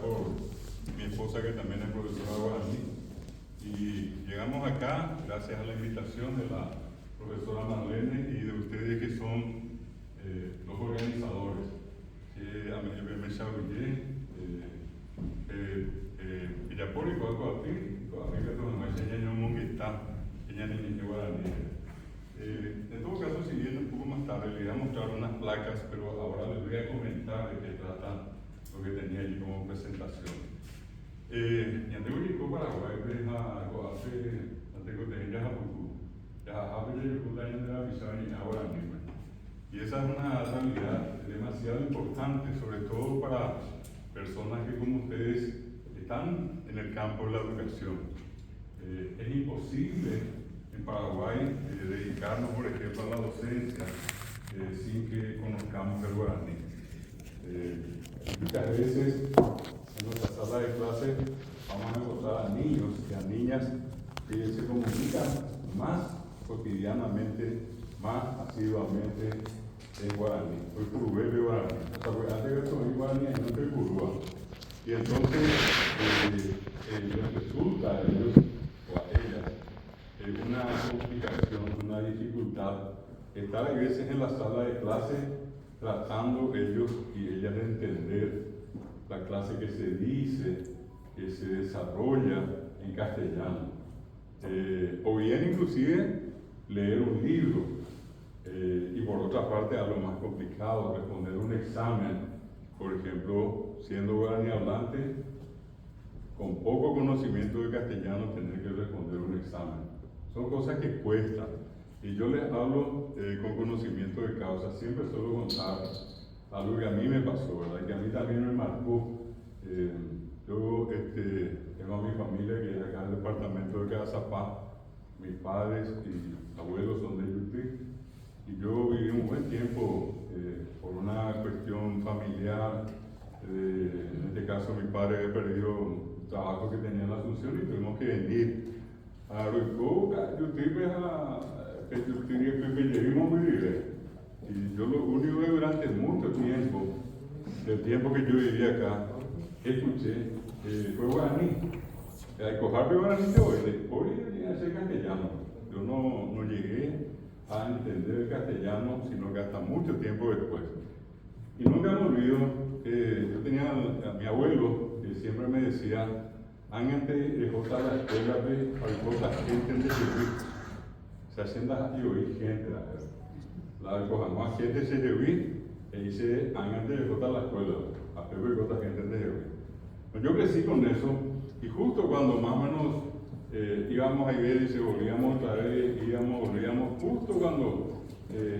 por mi esposa que también es profesora de guaraní. Y llegamos acá gracias a la invitación de la profesora Marlene y de ustedes que son los organizadores. A mí me chabullé, Villapoli, Coacoapi, Coapica, Tomás, Seña, Monguetá, Seña, Niña, Guaraní. En todo caso, siguiendo un poco más tarde, les voy a mostrar unas placas, pero ahora les voy a comentar de qué trata lo que tenía allí como presentación. Ya tengo que ir para Paraguay, a Coape, a Tecoteña, a Pucú, a Abel, y Pucú, de la Visión y ahora mismo. Y esa es una realidad demasiado importante, sobre todo para personas que como ustedes están en el campo de la educación. Es imposible en Paraguay dedicarnos, por ejemplo, a la docencia sin que conozcamos el guaraní. Muchas veces en nuestra sala de clase vamos a encontrar a niños y a niñas que se comunican más cotidianamente, más asiduamente en guaraní. Hoy curubé de guaraní. O sea, antes de soy guaraní y no te curúa. Y entonces les resulta a ellos o a ellas una complicación, una dificultad estar a veces en la sala de clase tratando ellos y ellas de entender la clase que se dice, que se desarrolla en castellano. O bien inclusive leer un libro. Y por otra parte, algo más complicado, responder un examen, por ejemplo, siendo guaraní hablante, con poco conocimiento de castellano, tener que responder un examen. Son cosas que cuestan. Y yo les hablo con conocimiento de causa. Siempre suelo contar algo que a mí me pasó, ¿verdad? Que a mí también me marcó. Yo tengo a mi familia que es acá en el departamento de Cazapá. Mis padres y abuelos son de Yutí. Y yo viví un buen tiempo por una cuestión familiar. En este caso, mi padre había perdido un trabajo que tenía en la Asunción y tuvimos que venir a Roicoca. Yo y yo lo único que durante mucho tiempo, del tiempo que yo viví acá, escuché fue guaraní. El cojar de guaraní de hoy llegué a ser castellano. Yo no llegué a entender el castellano, sino que hasta mucho tiempo después. Y nunca me olvido, yo tenía a mi abuelo que siempre me decía, antes de jotar la escuela de jotar gente de Jesuí, se hacen las hoy gente, la cojamos a gente se Jesuí, e dice, antes de jotar la escuela, a Pepe jotar gente de Jesuí. Yo crecí con eso, y justo cuando más o menos íbamos a ir y se volvíamos otra vez, volvíamos justo cuando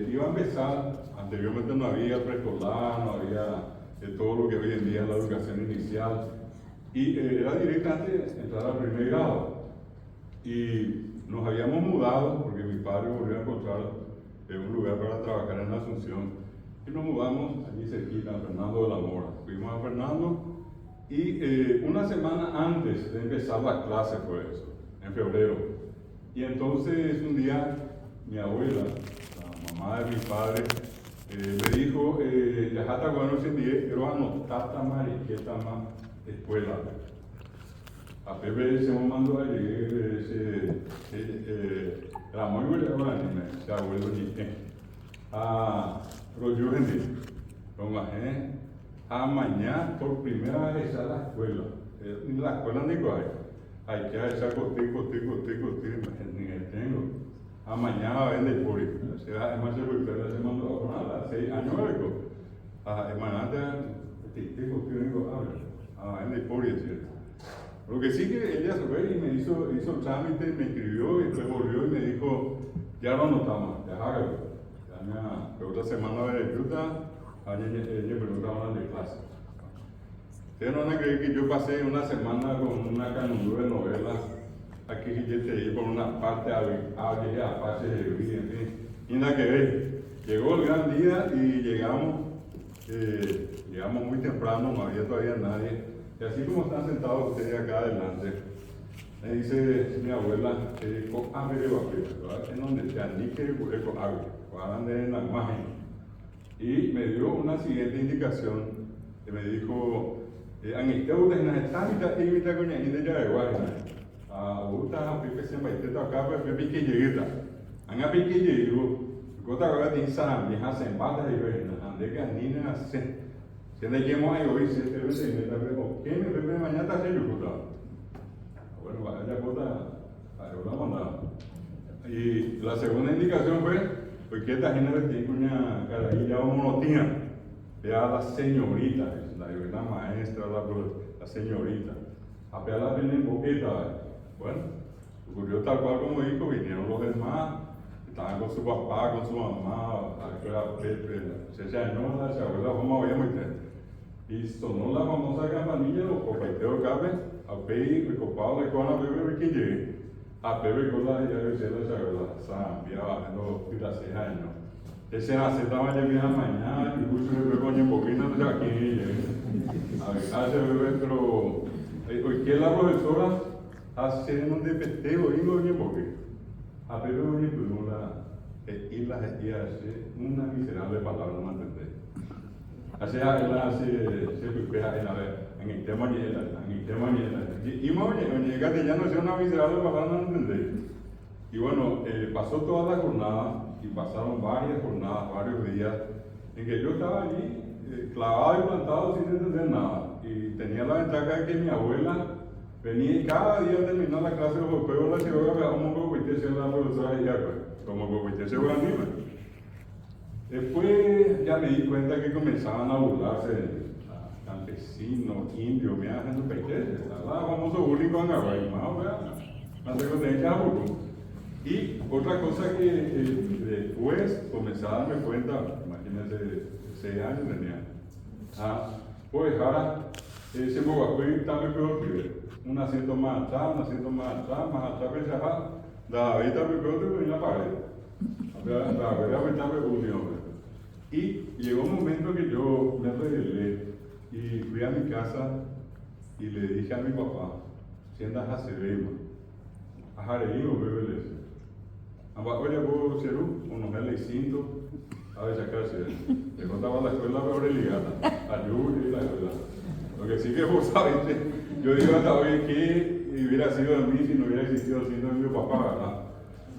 iba a empezar, anteriormente no había preescolar, no había todo lo que hoy en día es la educación inicial, y era directamente entrar al primer grado. Y nos habíamos mudado, porque mi padre volvió a encontrar un lugar para trabajar en la Asunción, y nos mudamos allí cerquita, a Fernando de la Mora. Fuimos a Fernando, y una semana antes de empezar la clase fue eso, en febrero. Y entonces un día mi abuela, la mamá de mi padre, me dijo, ya hasta cuando se dije, pero anotar mariqueta más escuela. A Pepe se me mandó a llegar, era muy bueno, ese abuelo dije, pero yo vendí, mañana por primera vez a la escuela, en la escuela ni hay que echar coste, ni tengo. Mañana vende por ahí. O sea, es más se mandó a 6 años, vende por ahí, ¿cierto? Lo que sí que ella se fue y me hizo el trámite, me escribió y después volvió y me dijo, ya lo anotamos, ya hágalo. Ya otra semana de ayuda, ella preguntaba de clase. Ustedes no van a creer que yo pasé una semana con una canundura de novela, aquí yo te di por una parte a Apache de Luis, en fin, y nada que ver. Llegó el gran día y llegamos muy temprano, no había todavía nadie. Y así como están sentados ustedes acá adelante, me dice mi abuela, en donde se anique en la imagen. Y me dio una siguiente indicación, que me dijo, Ang ikaw din na tanta imita ko niya hindi dyan ay uta ang pipesya ba ito ka pa pipikijita. Ang apikijito, kota ka din sa biha sa embada iyo na andega nina se. Se de que mo ay hoy se te ve me ta veo. ¿Qué me ve mañana ta se yo kota? Bueno, vaya kota, pero la manda. Y la segunda indicación fue porque esta gente tiene una carajilla o monotina. Vea a la señorita, la maestra, la señorita. A ver la ven en boqueta. Bueno, ocurrió tal cual como dijo, vinieron los demás, estaban con su papá, con su mamá, se llenó la abuela, vamos a ver muy bien. Y sonó la famosa campanilla, los copeteos cabe, a pedir, recopado, le cojan a beber, que llegue. A beber con la ya se la abuela, Zambia, bajando las 6 años. Ese nace estaba ya bien mañana, incluso le bebé con un poquito de aquí, a ver, se bebé, pero hoy que la profesora hace un depeteo y no oye porque a ver oye pues y la hace una miserable palabra no entender. Así se prepara en el tema y más en castellano es una miserable palabra no entender. Y bueno, pasó toda la jornada y pasaron varias jornadas, varios días en que yo estaba allí clavado y plantado sin entender nada. Y tenía la ventaja de que mi abuela venía y cada día terminaba la clase de los juegos, la ciudad, como competía la profesora de Yaco, como competía se anima. Después ya me di cuenta que comenzaban a burlarse de campesinos, indios, me hacen su pequeño, la famoso bullying con Hawái, más de contenido y otra cosa que después comencé a darme cuenta, imagínense, 6 años tenía, pues ahora se me va a pedir también peor que un asiento más atrás, más atrás, la vida me peor en la pared. La verdad me estaba unión. Y llegó un momento que yo me rebelé y fui a mi casa y le dije a mi papá, sientas a Cereima, a Jareíno, bebé. Oye, vos, Cerú, unos L5, a ver, sacarse. Le contaba la escuela peor ligada, a Yuri y la escuela. Lo que sí que vos sabés, yo digo hasta hoy que hubiera sido de mí si no hubiera existido siendo mi papá, ¿verdad?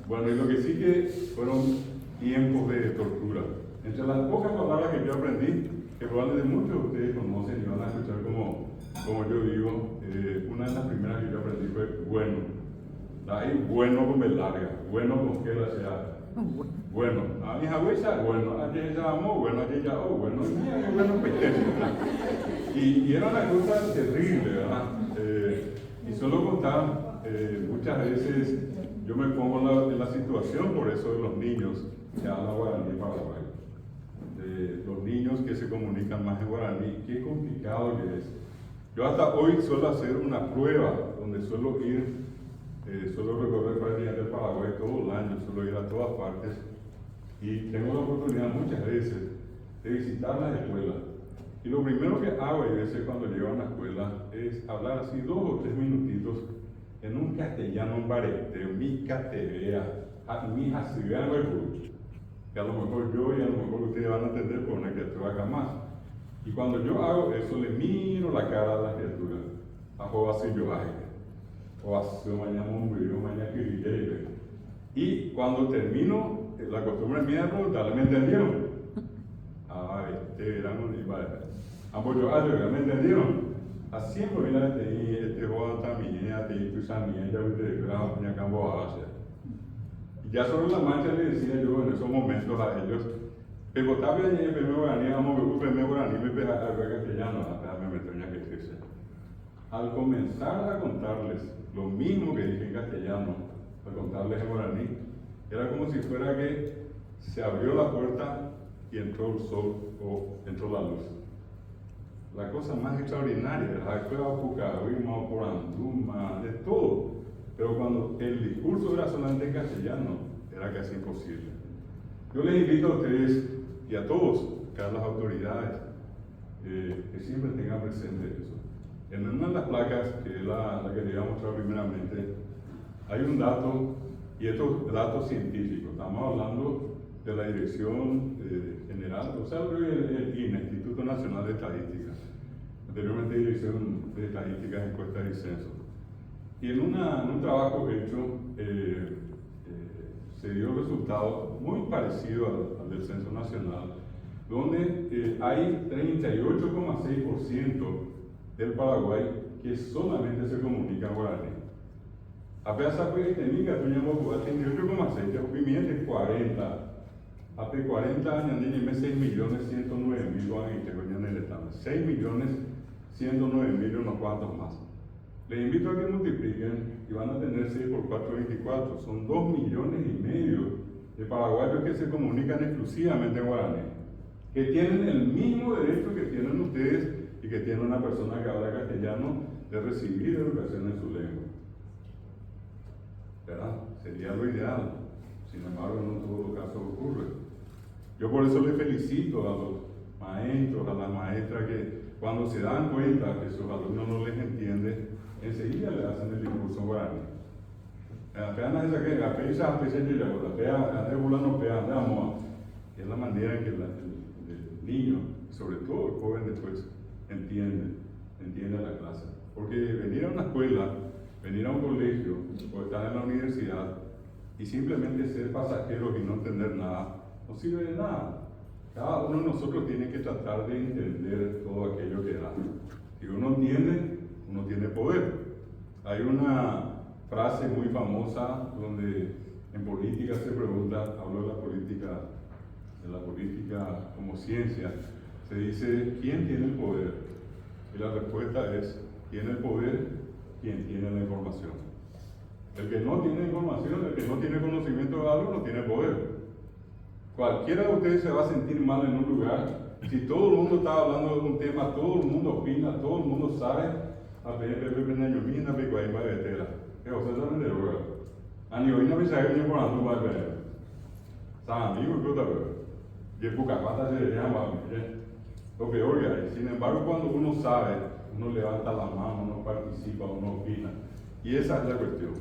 Bueno, y lo que sí que fueron tiempos de tortura. Entre las pocas palabras que yo aprendí, que probablemente muchos de ustedes conocen y van a escuchar como yo digo, una de las primeras que yo aprendí fue bueno. Ahí bueno con B larga, bueno con que la sea. Bueno, a mi abuela, bueno, a ella amó, bueno, a ella, bueno, y bueno, y era una cosa terrible, ¿verdad? Y solo contar, muchas veces yo me pongo en la situación, por eso de los niños que hablan guaraní en Paraguay, de los niños que se comunican más en guaraní, qué complicado que es. Yo hasta hoy suelo hacer una prueba donde suelo ir. Suelo recorrer prácticamente el Paraguay todo el año, suelo ir a todas partes y tengo la oportunidad muchas veces de visitar las escuelas. Y lo primero que hago a veces cuando llego a una escuela es hablar así 2 o 3 minutitos en un castellano, un bareteo, mi catevea, mi jacibeano el grupo, que a lo mejor yo y a lo mejor ustedes van a entender por una criatura jamás. Y cuando yo hago eso, le miro la cara a la criatura, a Jová si yo o hace mañana un video, mañana que y cuando termino, la costumbre mía es preguntarle, ¿me entendieron? Eran ambos yo, ¿me entendieron? Así es, porque este joven también, tu samia, ya usted, ya cambió a Asia. Y ya sobre la marcha le decía yo en esos momentos a ellos, pero tal vez el primer guaraní, vamos a ver, el primer guaraní, me pega algo castellano, me meto en que triste. Al comenzar a contarles lo mismo que dije en castellano, al contarles en guaraní, era como si fuera que se abrió la puerta y entró el sol o entró la luz. La cosa más extraordinaria, la escuela Pucahuima, Poranduma, de todo. Pero cuando el discurso era solamente en castellano, era casi imposible. Yo les invito a ustedes y a todos, a las autoridades, que siempre tengan presente eso. En una de las placas, que es la que les voy a mostrar primeramente, hay un dato, y esto es dato científico. Estamos hablando de la Dirección General, o sea, el INE, Instituto Nacional de Estadística. anteriormente Dirección de Estadísticas, Encuestas y Censos. Y en un trabajo hecho se dio resultado muy parecido al del Censo Nacional, donde hay 38,6% del Paraguay que solamente se comunica en guaraní. A pesar de que tenía 38,6%, pimienta 40%, hace 40 años tenía 6.109.000 guaraníes, 6.109.000 unos cuantos más. Les invito a que multipliquen y van a tener 6 por 4, 24. Son 2,5 millones de paraguayos que se comunican exclusivamente en guaraní, que tienen el mismo derecho que tienen ustedes y que tiene una persona que habla castellano de recibir educación en su lengua. ¿Verdad? Sería lo ideal. Sin embargo, no en todos los casos ocurre. Yo por eso les felicito a los maestros, a las maestras que cuando se dan cuenta que sus alumnos no les entienden, enseguida le hacen el discurso guaraní. Es la manera en que el niño, y sobre todo el joven después, entiende la clase. Porque venir a una escuela, venir a un colegio o estar en la universidad y simplemente ser pasajeros y no entender nada, no sirve de nada. Cada uno de nosotros tiene que tratar de entender todo aquello que da. Si uno entiende, uno tiene poder. Hay una frase muy famosa donde en política se pregunta, hablo de la política como ciencia, se dice, ¿quién tiene el poder? Y la respuesta es, tiene el poder quien tiene la información. El que no tiene información, el que no tiene conocimiento de algo, no tiene poder. Cualquiera de ustedes se va a sentir mal en un lugar. Si todo el mundo está hablando de un tema, todo el mundo opina, todo el mundo sabe, a ver, lo peor que hay. Sin embargo, cuando uno sabe, uno levanta la mano, uno participa, uno opina. Y esa es la cuestión.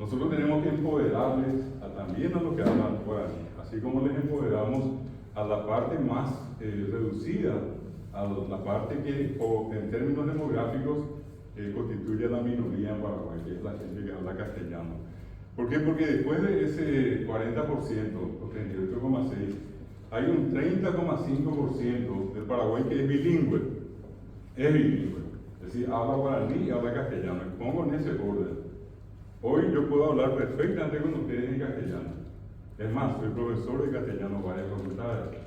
Nosotros tenemos que empoderarles también a los que hablan guaraní, así como les empoderamos a la parte más reducida, a la parte que en términos demográficos constituye la minoría en Paraguay, que es la gente que habla castellano. ¿Por qué? Porque después de ese 40%, o 38,6%, hay un 30,5% del Paraguay que es bilingüe. Es bilingüe. Es decir, habla guaraní y habla castellano. Y pongo en ese orden. Hoy yo puedo hablar perfectamente con ustedes en castellano. Es más, soy profesor de castellano en varias facultades.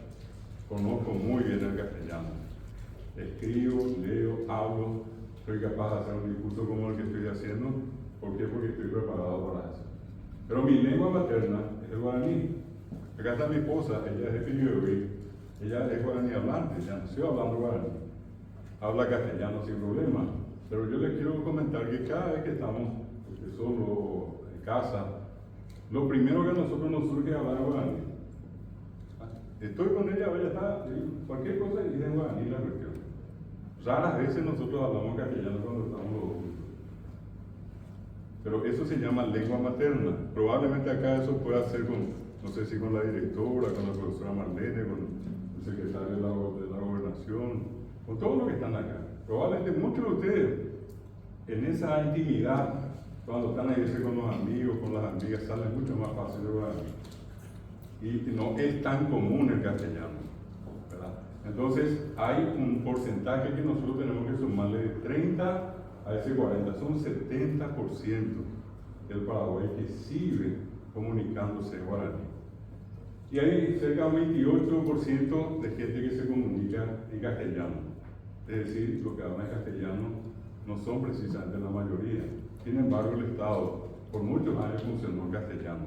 Conozco muy bien el castellano. Escribo, leo, hablo. Soy capaz de hacer un discurso como el que estoy haciendo. ¿Por qué? Porque estoy preparado para eso. Pero mi lengua materna es el guaraní. Acá está mi esposa, ella es de Piribebuy. Ella es guaraní hablante, ya nació hablando guaraní. Habla castellano sin problema. Pero yo les quiero comentar que cada vez que estamos solo en casa, lo primero que a nosotros nos surge es hablar guaraní. Estoy con ella, ella está, cualquier cosa y dice en guaraní la cuestión. Raras veces nosotros hablamos castellano cuando estamos los dos juntos. Pero eso se llama lengua materna. Probablemente acá eso pueda ser con, no sé si con la directora, con la profesora Marlene, con el secretario de la gobernación, con todos los que están acá. Probablemente muchos de ustedes, en esa intimidad, cuando están ahí con los amigos, con las amigas, sale mucho más fácil de hablar. Y no es tan común el castellano, ¿verdad? Entonces, hay un porcentaje que nosotros tenemos que sumarle de 30 a ese 40, son 70% del Paraguay que sigue comunicándose en guaraní. Y hay cerca de un 28% de gente que se comunica en castellano. Es decir, los que hablan castellano no son precisamente la mayoría. Sin embargo, el Estado por muchos años funcionó en castellano.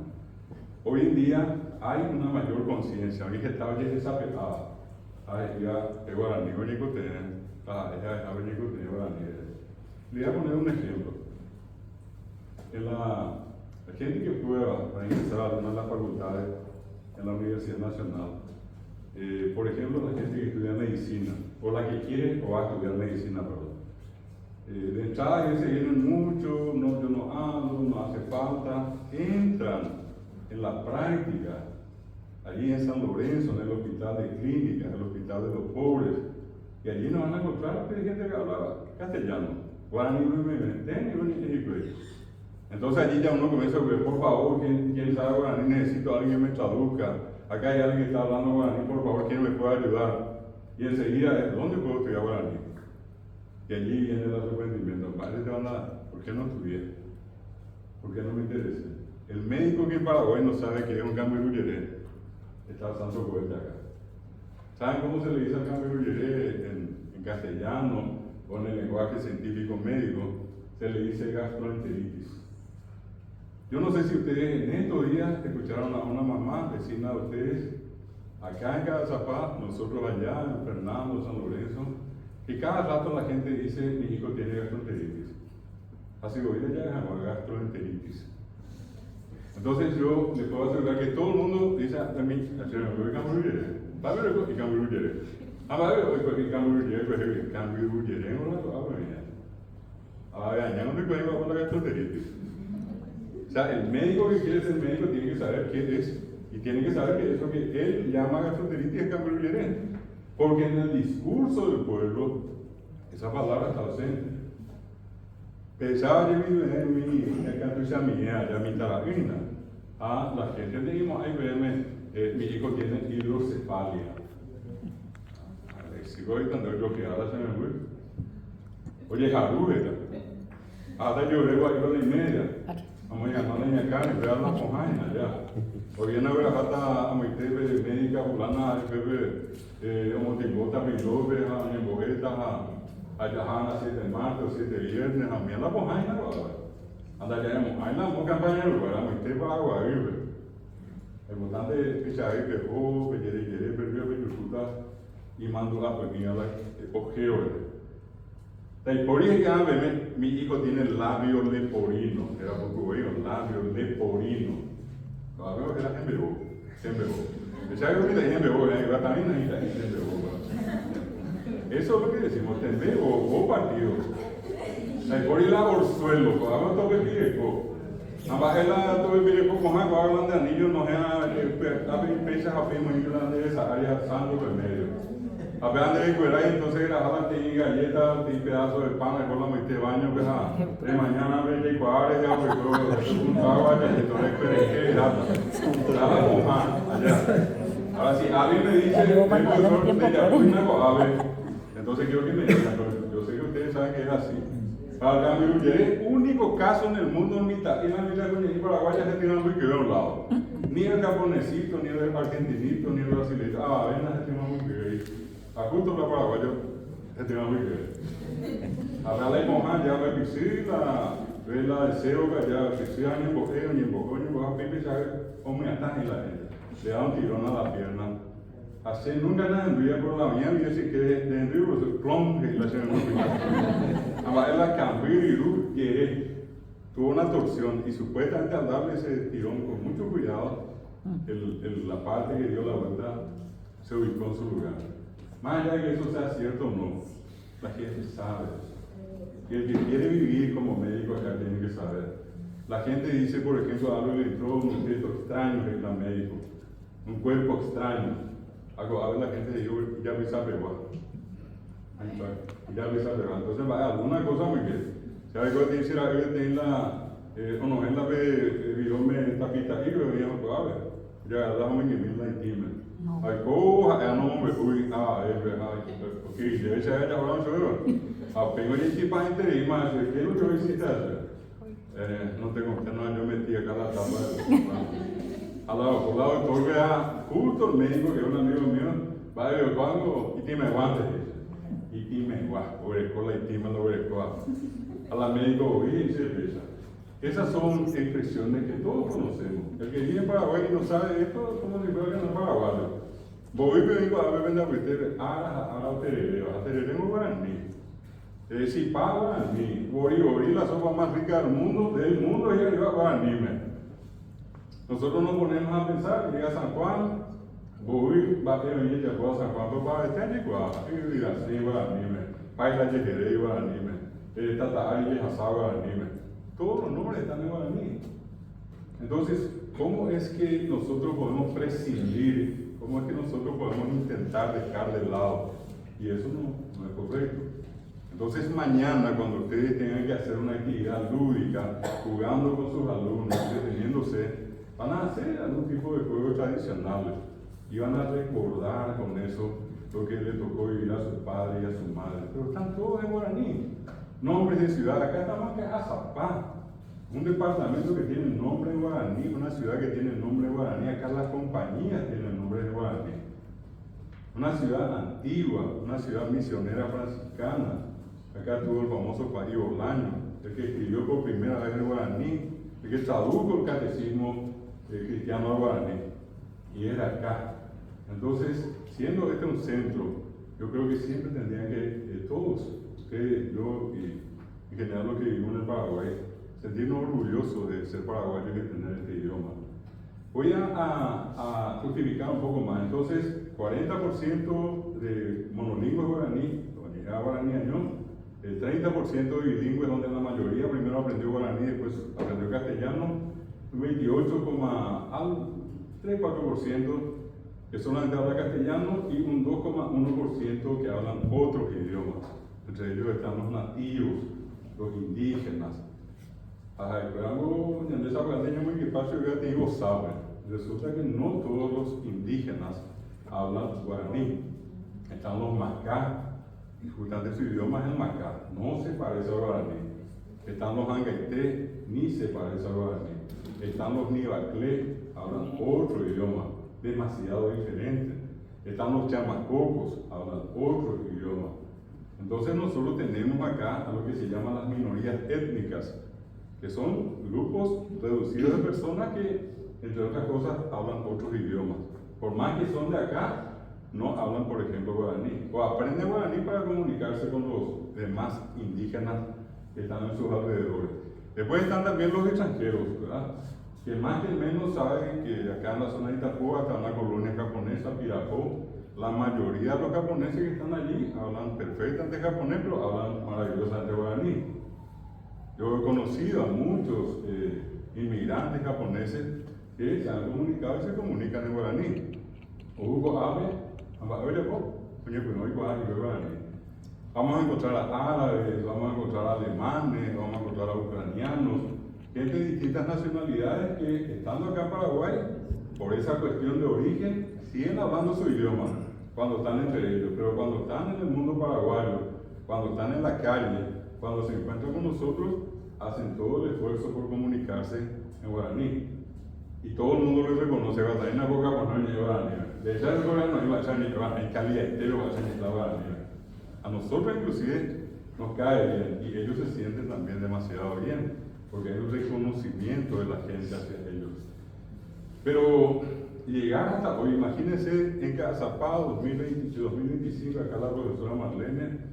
Hoy en día hay una mayor conciencia. Hoy Estado ya es desapegada. Ya es guaraní, ya es guaraní. Le voy a poner un ejemplo. La gente que prueba para ingresar a alguna de las facultades en la Universidad Nacional, por ejemplo, la gente que estudia medicina, o la que quiere o va a estudiar medicina, perdón. De entrada que se vienen mucho, no, yo no hablo, no hace falta, entran en la práctica, allí en San Lorenzo, en el hospital de clínicas, el hospital de los pobres, Y allí nos van a encontrar gente que habla castellano. Guaraní, entonces allí ya uno comienza a ver, por favor, ¿quién sabe guaraní? Necesito a alguien que me traduzca. Acá hay alguien que está hablando guaraní, por favor, ¿quién me puede ayudar? Y enseguida, ¿dónde puedo estudiar guaraní? Y allí viene el arrepentimiento. Padre, te van a dar. ¿Por qué no estudié? ¿Por qué no me interesa? El médico que en Paraguay no sabe que es un cambio de está usando cohete acá. ¿Saben cómo se le dice al cambio de en castellano o en el lenguaje científico médico? Se le dice gastroenteritis. Yo no sé si ustedes en estos días escucharon a una mamá decirle a ustedes, acá en Cagazapá, nosotros allá en Fernando, San Lorenzo, que cada rato la gente dice, mi hijo tiene gastroenteritis. Así que hoy ya es gastroenteritis. Entonces yo les puedo asegurar que todo el mundo dice a mí, o sea, el médico que quiere ser médico tiene que saber qué es, y tiene que saber que eso que él llama gastroenteritis es cambrulleré, porque en el discurso del pueblo esa palabra está ausente. Pensaba yo en mi cantucha mía, ya mi tarabina. La gente dijimos, ay, véeme, mi hijo tiene hidrocefalia. Sigo gritando yo que ahora se me fue. Oye, jarujeta. Ahora yo veo a 1:30. Vamos a llamarle a acá, y voy a hablar con Jaina ya. Hoy en la verdad hasta a mi TV médica, fulana, como te bota, mi lobe, a mi bojeta, allá 7 martes, 7 viernes, a mí anda con Jaina, anda ya en Jaina, no campaña, a mi TV para agua, el votante que se ha hecho, que quiere, perdió, que disfruta, y mando la pequeña, ojeo. Por eso que mi hijo tiene labio leporino, era poco labio leporino. Todavía era embebo. Decía que ahorita es embebo, también es embebo. Eso es lo que decimos, embebo o partido. Por ir a Borsuelo, cuando todo el pireco. Ambas todo el pireco, como hablan de anillos, no es pechas a primo y de esa área santo por medio. Apenas de escuela y entonces la tiene galletas, tiene pedazos de pan, con la metí baño, de mañana 24 ya pues un agua, entonces que nada mojar allá. Ahora si alguien me dice, el profesor de Yacuina, entonces quiero que me digan, yo sé que ustedes saben que es así. Para el cambio, el único caso en el mundo en mitad, y la mitad de Paraguay se tiran muy que a un lado. Ni el japonesito, ni el argentinito, ni el brasileño. Avena se tiran muy que a justo la paraguayo se tiene muy bien. Ahora la monja ya la piscina, ve la deseo que ya piscina ni emboqueo, a pipi sabe cómo está en la gente. Le da un tirón a la pierna. Así nunca nada envía por la mía, y decir que de envío pues clon que la se me olvidó. Ahora la cambió y quiere. Tuvo una torsión y supuestamente al darle ese tirón con mucho cuidado, la parte que dio la vuelta se ubicó en su lugar. Más allá de que eso sea cierto o no, la gente sabe. Y el que quiere vivir como médico ya tiene que saber. La gente dice, por ejemplo, algo le entró un gesto extraño que es la médico, un cuerpo extraño. A ver, la gente dice, ya me sabe igual. Ya me sabe igual. Entonces, alguna cosa muy bien. Si hay algo que dice la gente en la, o no, en la que virome tapita y veníamos, pues a ver, ya dame que me la intima. Ay, coja, no me uy, ok, debe ser ella ahora no apenas el tipo de interés más, ¿qué es lo que hiciste hacer? No tengo que no, yo metí acá la tapa. Al lado, por lado, todo vea, justo el médico que es un amigo mío, va a ver cuando, y me guante, y me guante, obrecola, y me lo obrecola. A la médico, oye, y cerveza. Esas son expresiones que todos conocemos. El que vive en Paraguay y no sabe esto, como si fuera que no es paraguayo. Voy a venir a ver a ustedes, a tereré en guaraní. Si pa guaraní, ori, la sopa más rica del mundo y arriba guaraní. Nosotros nos ponemos a pensar que llega a San Juan, voy, va a venir ya a San Juan, pero para este año, y dirá, sí, guaraní, paila yejeré guaraní, tataari asá guaraní. Todos los nombres están en guaraní. Entonces, ¿cómo es que nosotros podemos prescindir? ¿Cómo es que nosotros podemos intentar dejar de lado y eso no es correcto. Entonces mañana, cuando ustedes tengan que hacer una actividad lúdica, jugando con sus alumnos, entreteniéndose, van a hacer algún tipo de juegos tradicionales y van a recordar con eso lo que le tocó vivir a su padre y a su madre. Pero están todos en guaraní, nombres de ciudad. Acá estamos en Azapá, un departamento que tiene nombre en guaraní, una ciudad que tiene nombre en guaraní. Acá las compañías tienen nombre en guaraní. Una ciudad antigua, una ciudad misionera franciscana. Acá tuvo el famoso Padre Bolaño, el que escribió por primera vez el guaraní, el que tradujo el catecismo cristiano al guaraní, y era acá. Entonces, siendo este un centro, yo creo que siempre tendrían que todos, ustedes, yo y en general los que vivimos en el Paraguay, sentirnos orgullosos de ser paraguayos y de tener este idioma. Voy a justificar un poco más. Entonces, 40% de monolingües guaraní, guaraní añón, el 30% de bilingües, donde la mayoría primero aprendió guaraní, después aprendió castellano, un 28,3-4% que solamente habla castellano y un 2,1% que hablan otros idiomas. Entre ellos están los nativos, los indígenas. Resulta que no todos los indígenas hablan guaraní. Están los macá, y justamente su idioma es el macá, no se parece al guaraní. Están los angaité, ni se parece al guaraní. Están los nibaclé, hablan otro idioma, demasiado diferente. Están los chamacocos, hablan otro idioma. Entonces nosotros tenemos acá a lo que se llaman las minorías étnicas, que son grupos reducidos de personas que, entre otras cosas, hablan otros idiomas. Por más que son de acá, no hablan, por ejemplo, guaraní, o aprenden guaraní para comunicarse con los demás indígenas que están en sus alrededores. Después están también los extranjeros, ¿verdad? Que más que menos saben que acá en la zona de Itapúa está una colonia japonesa, Pirapó. La mayoría de los japoneses que están allí hablan perfectamente japonés, pero hablan maravillosamente guaraní. Yo he conocido a muchos inmigrantes japoneses que se han comunicado y se comunican en guaraní. Vamos a encontrar a árabes, vamos a encontrar a alemanes, vamos a encontrar a ucranianos, gente de distintas nacionalidades que, estando acá en Paraguay, por esa cuestión de origen, siguen hablando su idioma cuando están entre ellos, pero cuando están en el mundo paraguayo, cuando están en la calle, cuando se encuentran con nosotros, hacen todo el esfuerzo por comunicarse en guaraní. Y todo el mundo les reconoce, hay una boca con no guaraní. De hecho, el gobierno no iba a echar ni guaraní, calidad entero va a echar ni guaraní. A nosotros inclusive nos cae bien y ellos se sienten también demasiado bien, porque hay un reconocimiento de la gente hacia ellos. Pero llegar hasta hoy, imagínense en Azapá 2025, acá la profesora Marlene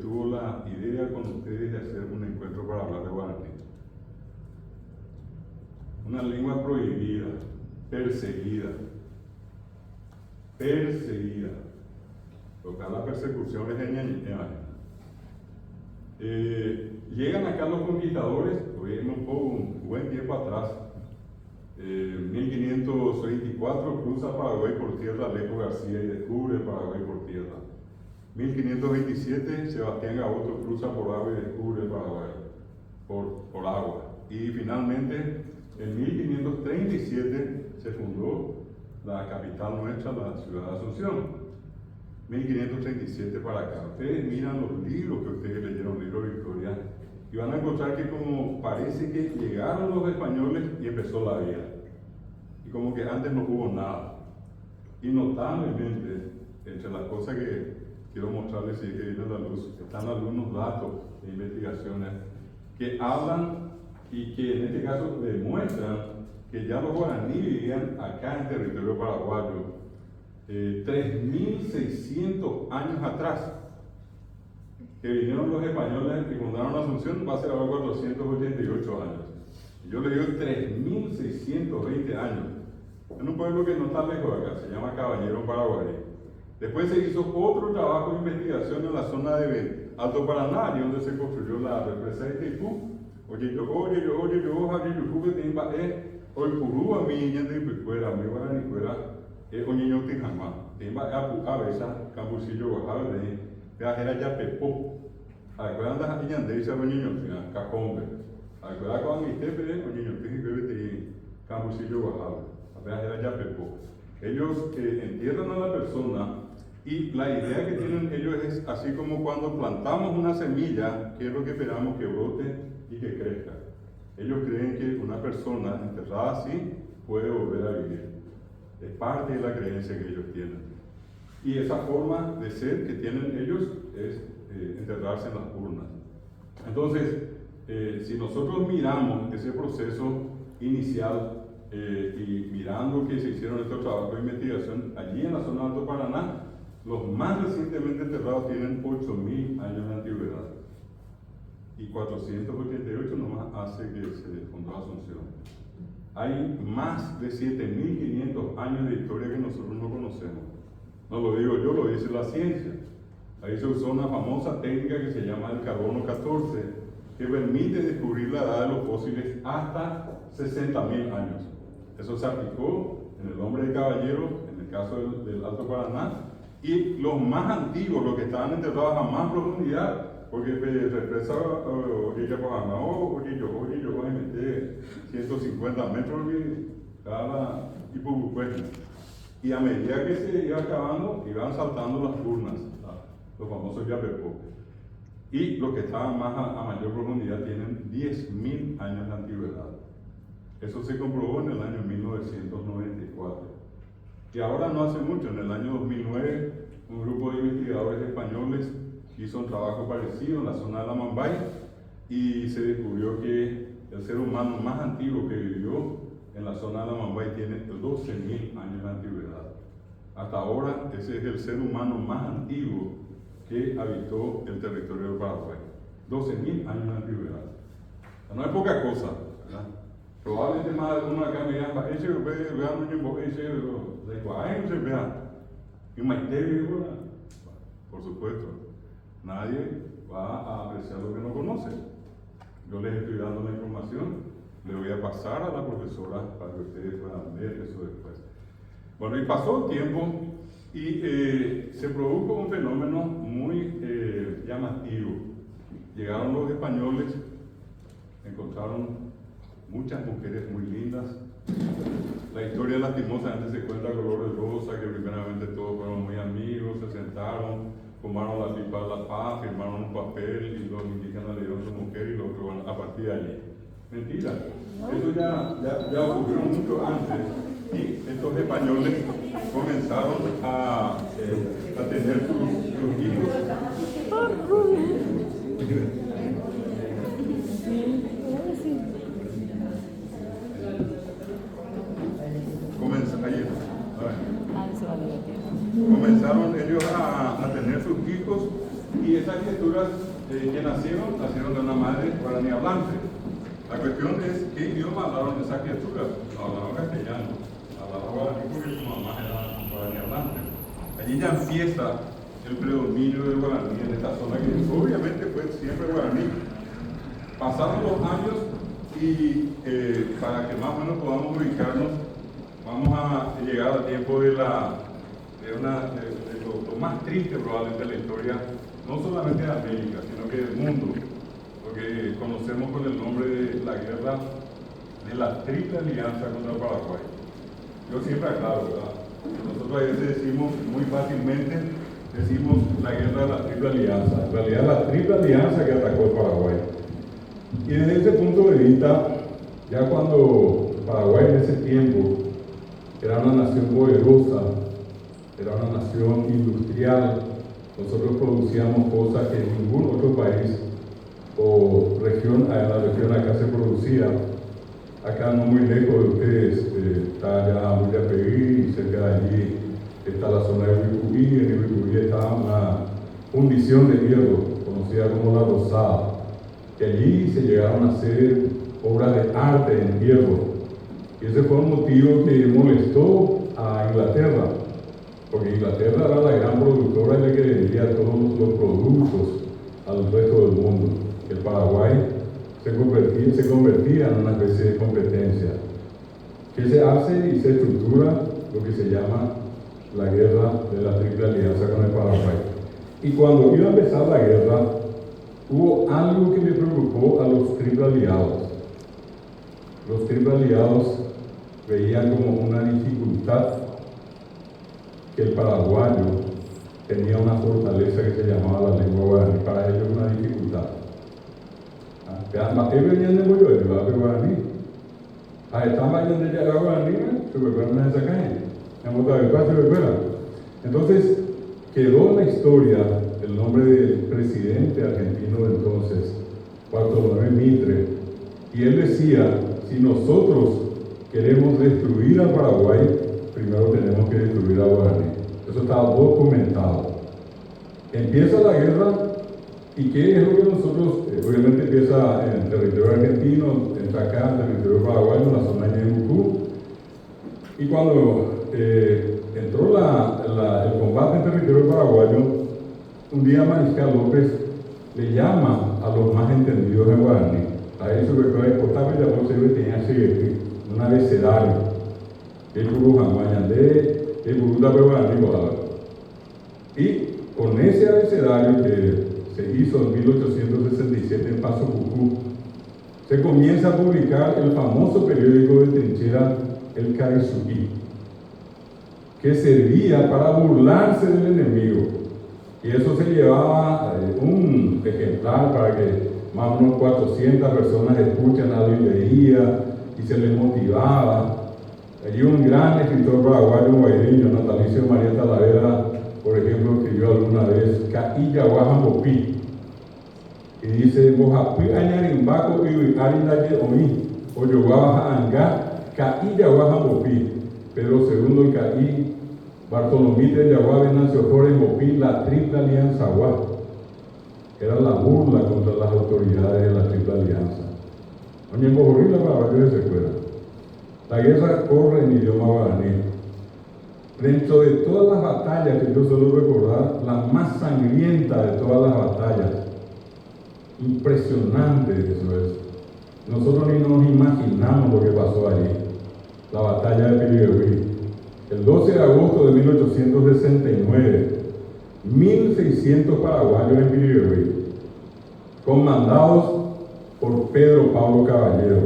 tuvo la idea con ustedes de hacer un encuentro para hablar de guaraní. Una lengua prohibida, perseguida. Porque la persecución es genial. Llegan acá los conquistadores, un buen tiempo atrás, 1524 cruza Paraguay por tierra Alejo García y descubre Paraguay por tierra. 1527 Sebastián Gaboto cruza por agua y descubre Paraguay por agua. Y finalmente en 1537 se fundó la capital nuestra, la ciudad de Asunción. 1537 para acá. Ustedes miran los libros que ustedes leyeron, libros de Victoria, y van a encontrar que como parece que llegaron los españoles y empezó la vida. Y como que antes no hubo nada. Y notablemente, entre las cosas que quiero mostrarles y que vienen a la luz, están algunos datos de investigaciones que hablan y que en este caso demuestran que ya los guaraní vivían acá en territorio paraguayo 3.600 años atrás. Que vinieron los españoles y fundaron Asunción, va a ser ahora 488 años. Yo le digo 3.620 años. En un pueblo que no está lejos de acá, se llama Caballero Paraguay. Después se hizo otro trabajo de investigación en la zona de Alto Paraná, donde se construyó la represa de Itaipú. Oye, hoy Purú a mí, ñande y fuera, me guarani fuera, oñeño tijama. tema a veces campusillo bajaba de viajera ya pepo acuerdan las niñas de esa niños cajombe acuerdan con este pero niños que campusillo bajaba viajera ya pepo ellos entierran a la persona y la idea que tienen ellos es así como cuando plantamos una semilla, que es lo que esperamos que brote y que crezca. Ellos creen que una persona enterrada así puede volver a vivir. Es parte de la creencia que ellos tienen. Y esa forma de ser que tienen ellos es enterrarse en las urnas. Entonces, si nosotros miramos ese proceso inicial y mirando que se hicieron estos trabajos de investigación allí en la zona de Alto Paraná, los más recientemente enterrados tienen 8.000 años de antigüedad y 488 nomás hace que se fundó Asunción. Hay más de 7.500 años de historia que nosotros no conocemos. No lo digo yo, lo dice la ciencia. Ahí se usó una famosa técnica que se llama el carbono 14, que permite descubrir la edad de los fósiles hasta 60.000 años. Eso se aplicó en el Hombre de Caballero, en el caso del Alto Paraná, y los más antiguos, los que estaban enterrados a más profundidad, porque represa orilla Coamá, oye yo voy a meter 150 metros cada Ipucucueña. Y a medida que se iba acabando, iban saltando las urnas, los famosos yapepó. Y los que estaban más a mayor profundidad tienen 10.000 años de antigüedad. Eso se comprobó en el año 1994. Y ahora no hace mucho, en el año 2009, un grupo de investigadores españoles hizo un trabajo parecido en la zona de la Mambay y se descubrió que el ser humano más antiguo que vivió en la zona de la Mambay tiene 12.000 años de antigüedad. Hasta ahora, ese es el ser humano más antiguo que habitó el territorio del Paraguay. 12.000 años de antigüedad. No es poca cosa, ¿verdad? Probablemente más de alguno acá me digan, ese vea mucho ese no se vea. Y Maite, por supuesto, nadie va a apreciar lo que no conoce. Yo les estoy dando la información, le voy a pasar a la profesora para que ustedes puedan ver eso después. Bueno, y pasó el tiempo y se produjo un fenómeno muy llamativo. Llegaron los españoles, encontraron muchas mujeres muy lindas. La historia lastimosamente se cuenta color de rosa, que primeramente todos fueron muy amigos, se sentaron, fumaron la pipa de la paz, firmaron un papel y los indígenas le dieron su mujer y los otros van a partir de allí. Mentira, eso ya ocurrió mucho antes y estos españoles comenzaron a tener sus hijos. Comenzaron ellos a tener sus hijos y esas criaturas que nacieron de una madre guaraní hablante. La cuestión es qué idioma hablaron esas criaturas. No hablaban castellano, hablaban guaraní porque su mamá era guaraní hablante. Allí ya empieza el predominio del guaraní en esta zona que obviamente fue siempre guaraní. Pasaron los años y para que más o menos podamos ubicarnos, vamos a llegar al tiempo de lo más triste probablemente de la historia, no solamente de América, sino que del mundo, lo que conocemos con el nombre de la guerra de la Triple Alianza contra Paraguay. Yo siempre aclaro, ¿verdad? Nosotros a veces decimos muy fácilmente, decimos la guerra de la Triple Alianza. En realidad la Triple Alianza que atacó el Paraguay. Y desde ese punto de vista, ya cuando Paraguay en ese tiempo era una nación poderosa, era una nación industrial, nosotros producíamos cosas que en ningún otro país o región, en la región acá se producía. Acá no muy lejos de ustedes está ya Muyapeguí y cerca de allí está la zona de Huicuí. En Huicuí está una fundición de hierro conocida como La Rosada, que allí se llegaron a hacer obras de arte en hierro. Y ese fue un motivo que molestó a Inglaterra, porque Inglaterra era la gran productora y la que vendía todos los productos al resto del mundo. El Paraguay se convertía en una especie de competencia. ¿Qué se hace y se estructura? Lo que se llama la guerra de la Triple Alianza con el Paraguay. Y cuando iba a empezar la guerra, hubo algo que me preocupó a los Triple Aliados. Los Triple Aliados veían como una dificultad que el paraguayo tenía una fortaleza que se llamaba la lengua guaraní. Para ellos una dificultad. Ellos venían de Moyo, de guaraní. Están vayan de allá guaraní, se recuerdan en esa calle. Entonces, quedó en la historia el nombre del presidente argentino de entonces, Bartolomé Mitre, y él decía, si nosotros queremos destruir a Paraguay, primero tenemos que destruir a Guaraní. Eso estaba documentado. Empieza la guerra, ¿y qué es lo que nosotros, obviamente empieza en el territorio argentino, entra acá en el territorio paraguayo, en la zona de Ñeembucú, y cuando entró el combate en territorio paraguayo, un día Mariscal López le llama a los más entendidos en guaraní. A eso que fue Cotape ya no se tenía un abecedario. El Gurú Janguayandé, el Gurú Tape Guaraní, y con ese abecedario que se hizo en 1867 en Paso Cucú, se comienza a publicar el famoso periódico de trinchera El Carizuquí, que servía para burlarse del enemigo. Y eso se llevaba un ejemplar para que más o menos 400 personas escuchan algo y leía y se les motivaba. Allí un gran escritor paraguayo guaireño, Natalicio María Talavera, por ejemplo, escribió alguna vez Cailla Guajamopí, y dice Mojapí Añarimbaco y Arindaye Omi, o Yoguabaja Anga, Cailla Guajamopí, Pedro II el Caí, Bartolomé de Yaguá, Venancio Flores Mopí, la Triple Alianza Guá. Era la burla contra las autoridades de la Triple Alianza. Oye, en Bojorila Paraguayo se escuela. La guerra corre en idioma guaraní. Dentro de todas las batallas que yo suelo recordar, la más sangrienta de todas las batallas, impresionante eso es. Nosotros ni nos imaginamos lo que pasó allí. La batalla de Pirigüí. El 12 de agosto de 1869, 1.600 paraguayos en Pirigüí, comandados por Pedro Pablo Caballero.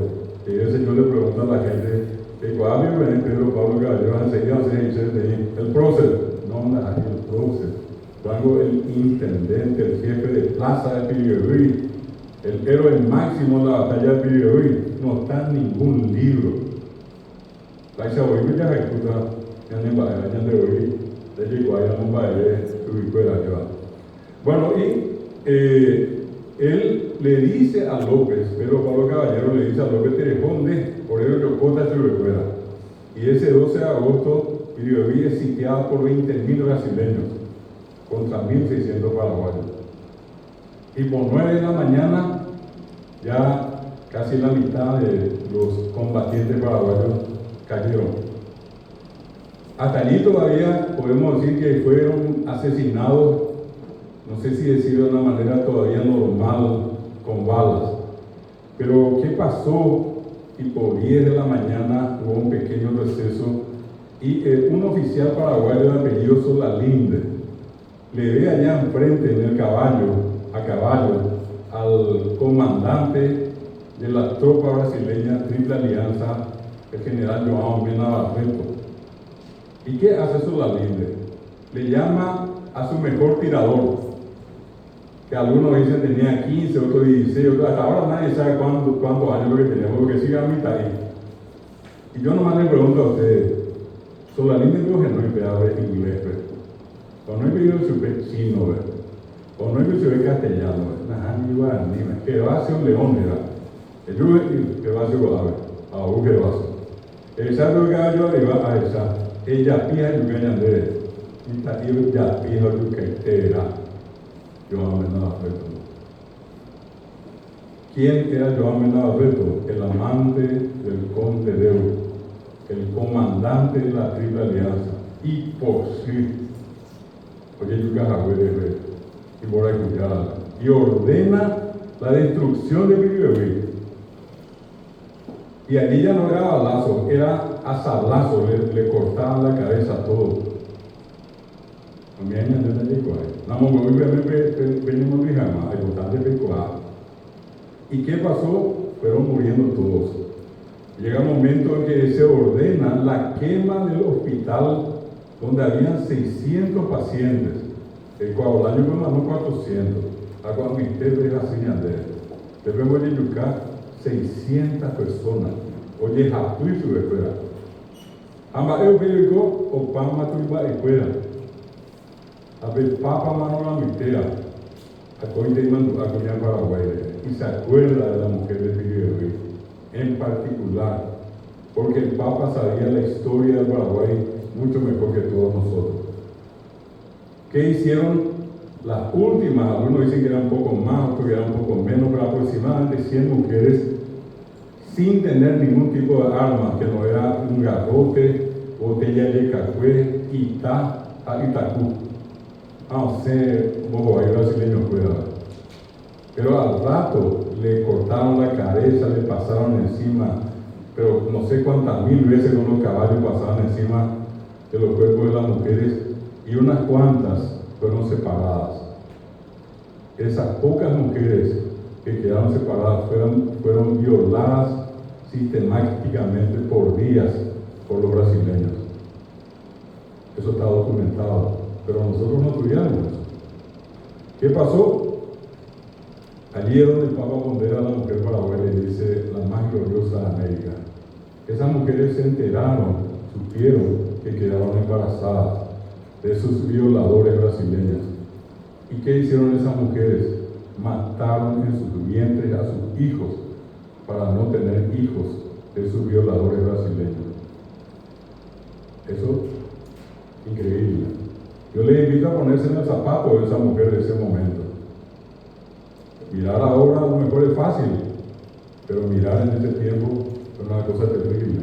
Y ese yo le pregunto a la gente, ¿cuál es Pedro Pablo Caballero? Enseguida se dice el prócer. No, el prócer. Luego el intendente, el jefe de plaza de Pirigüí, el héroe máximo de la batalla de Pirigüí. No está en ningún libro. La Isaboí ya ejecuta. Bueno, y él le dice a López, Pedro Pablo Caballero le dice a López, te responde, por ello que Cota se recuerda. Y ese 12 de agosto, Pirigüí es sitiada por 20.000 brasileños contra 1.600 paraguayos. Y por 9 de la mañana, ya casi la mitad de los combatientes paraguayos cayeron. Hasta allí todavía podemos decir que fueron asesinados, no sé si decirlo de una manera todavía normal, con balas. Pero ¿qué pasó? Y por 10 de la mañana hubo un pequeño receso y un oficial paraguayo de apellido Solalinde le ve allá enfrente en el caballo, a caballo, al comandante de la tropa brasileña Triple Alianza, el general João Mena Barreto. ¿Y qué hace Solalinde? Le llama a su mejor tirador, que algunos dicen tenía 15, otros 16, otros, hasta ahora nadie sabe cuántos años lo que tenemos, porque sigue a mitad ahí. Y yo nomás le pregunto a ustedes, Solalinde creo que no hay pegado inglés, o no hay pedido su chino, o no hay pedido su castellano, que va a ser un león, que va a ser Guadalajara, a un que va a ser. El santo caballo le va a esa. Ella pija y me llande, y también ya pija lo que era João Mena Barreto. ¿Quién era João Mena Barreto? El amante del conde Deu, el comandante de la Triple Alianza, y por sí, oye, yo y por escucharla, y ordena la destrucción de Pirigüí. Y allí ya no era balazo, era a sablazo, le cortaban la cabeza a todos. no me añaden a Yecoa. No me voy a ver, venimos de Jama, hay bastante Yecoa. ¿Y qué pasó? Fueron muriendo todos. Llega un momento en que se ordena la quema del hospital donde habían 600 pacientes. El año me mandó 400. Agua ministerio es así, te vengo de Yucatán, 600 personas. Oye, Japú y su escuela. Ama eu vejo o pama tu iba escuela. A ver, papa mano la mitera. A coite mando a coñar Paraguay. Y se acuerda de la mujer de Figueroa, en particular, porque el Papa sabía la historia del Paraguay mucho mejor que todos nosotros. ¿Qué hicieron? Las últimas, algunos dicen que eran un poco más, otros que eran un poco menos, pero aproximadamente 100 mujeres sin tener ningún tipo de arma, que no era un garrote, botella de café, Itá, a Itacú. No sé, como hay brasileños fuera. Pero al rato le cortaron la cabeza, le pasaron encima, pero no sé cuántas mil veces con los caballos pasaban encima de los cuerpos de las mujeres, y unas cuantas fueron separadas. Esas pocas mujeres que quedaron separadas fueron violadas sistemáticamente por días por los brasileños. Eso está documentado, pero nosotros no estudiamos eso. ¿Qué pasó? Allí es donde el Papa pondera a la mujer paraguaya y dice, la más gloriosa de América. Esas mujeres se enteraron, supieron que quedaron embarazadas de sus violadores brasileños. ¿Y qué hicieron esas mujeres? Mataron en sus vientres a sus hijos para no tener hijos de sus violadores brasileños. Eso, increíble. Yo les invito a ponerse en el zapato de esa mujer de ese momento. Mirar ahora a lo mejor es fácil, pero mirar en ese tiempo fue una cosa terrible.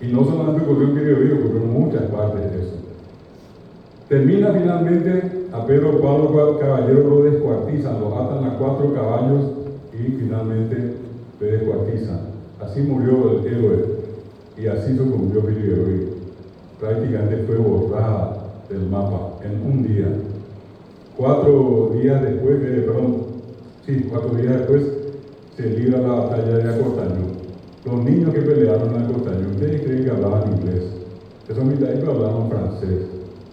Y no solamente ocurrió en Quiriguí, ocurrió en muchas partes de eso. Termina finalmente a Pedro Pablo Caballero, lo descuartizan, lo atan a 4 caballos y finalmente le descuartizan. Así murió el héroe y así sucumbió Quiriguí. Prácticamente fue borrada del mapa en un día. 4 días después, 4 días después se libra la batalla de Acostañó. Los niños que pelearon en Acostañó, ¿ustedes creen que hablaban inglés? Esos militares hablaban francés.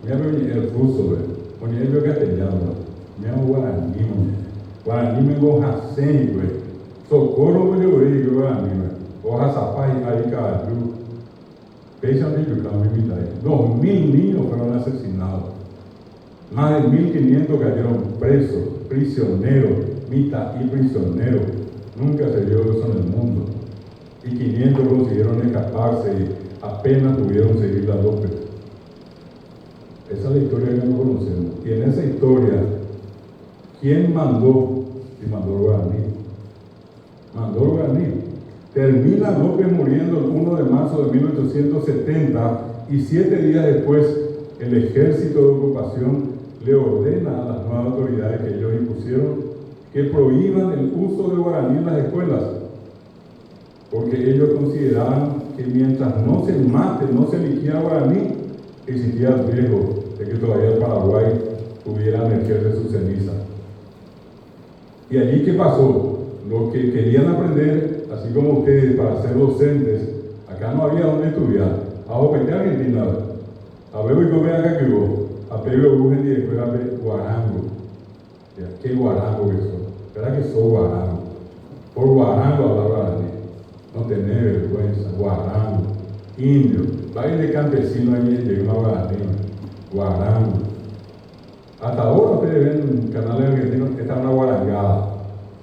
Me hablo el ruso, me hablo castellano, me hablo guaraní, me hablo jacén, socorro, me hablo guaraní, hoja zapay, ahí caballú. Pesan de Yucatán, mi militar. 2.000 niños fueron asesinados. Más de 1.500 cayeron presos, prisioneros, mitad y prisioneros. Nunca se vio eso en el mundo. Y 500 consiguieron escaparse y apenas pudieron seguir la López. Esa es la historia que no conocemos. Y en esa historia, ¿quién mandó? Y mandó Guaraní. Mandó Guaraní. Termina López muriendo el 1 de marzo de 1870 y 7 días después el ejército de ocupación le ordena a las nuevas autoridades que ellos impusieron que prohíban el uso de guaraní en las escuelas, porque ellos consideraban que mientras no se mate, no se liquida guaraní, existía el riesgo de que todavía el Paraguay pudiera emerger de su ceniza. ¿Y allí qué pasó? Los que querían aprender, así como ustedes, para ser docentes, acá no había donde estudiar. A Open Argentina, a ver, yo veo acá que hubo, a Pedro Brujen y después a ver guarango. ¿Qué guarango que son? ¿Verdad que son guarango? Por guarango hablar guaraní. No tener vergüenza, guarango, indio. Vaya de campesino ahí llegó a guaraní, guarango. Hasta ahora ustedes ven canales argentinos que están una guarangada.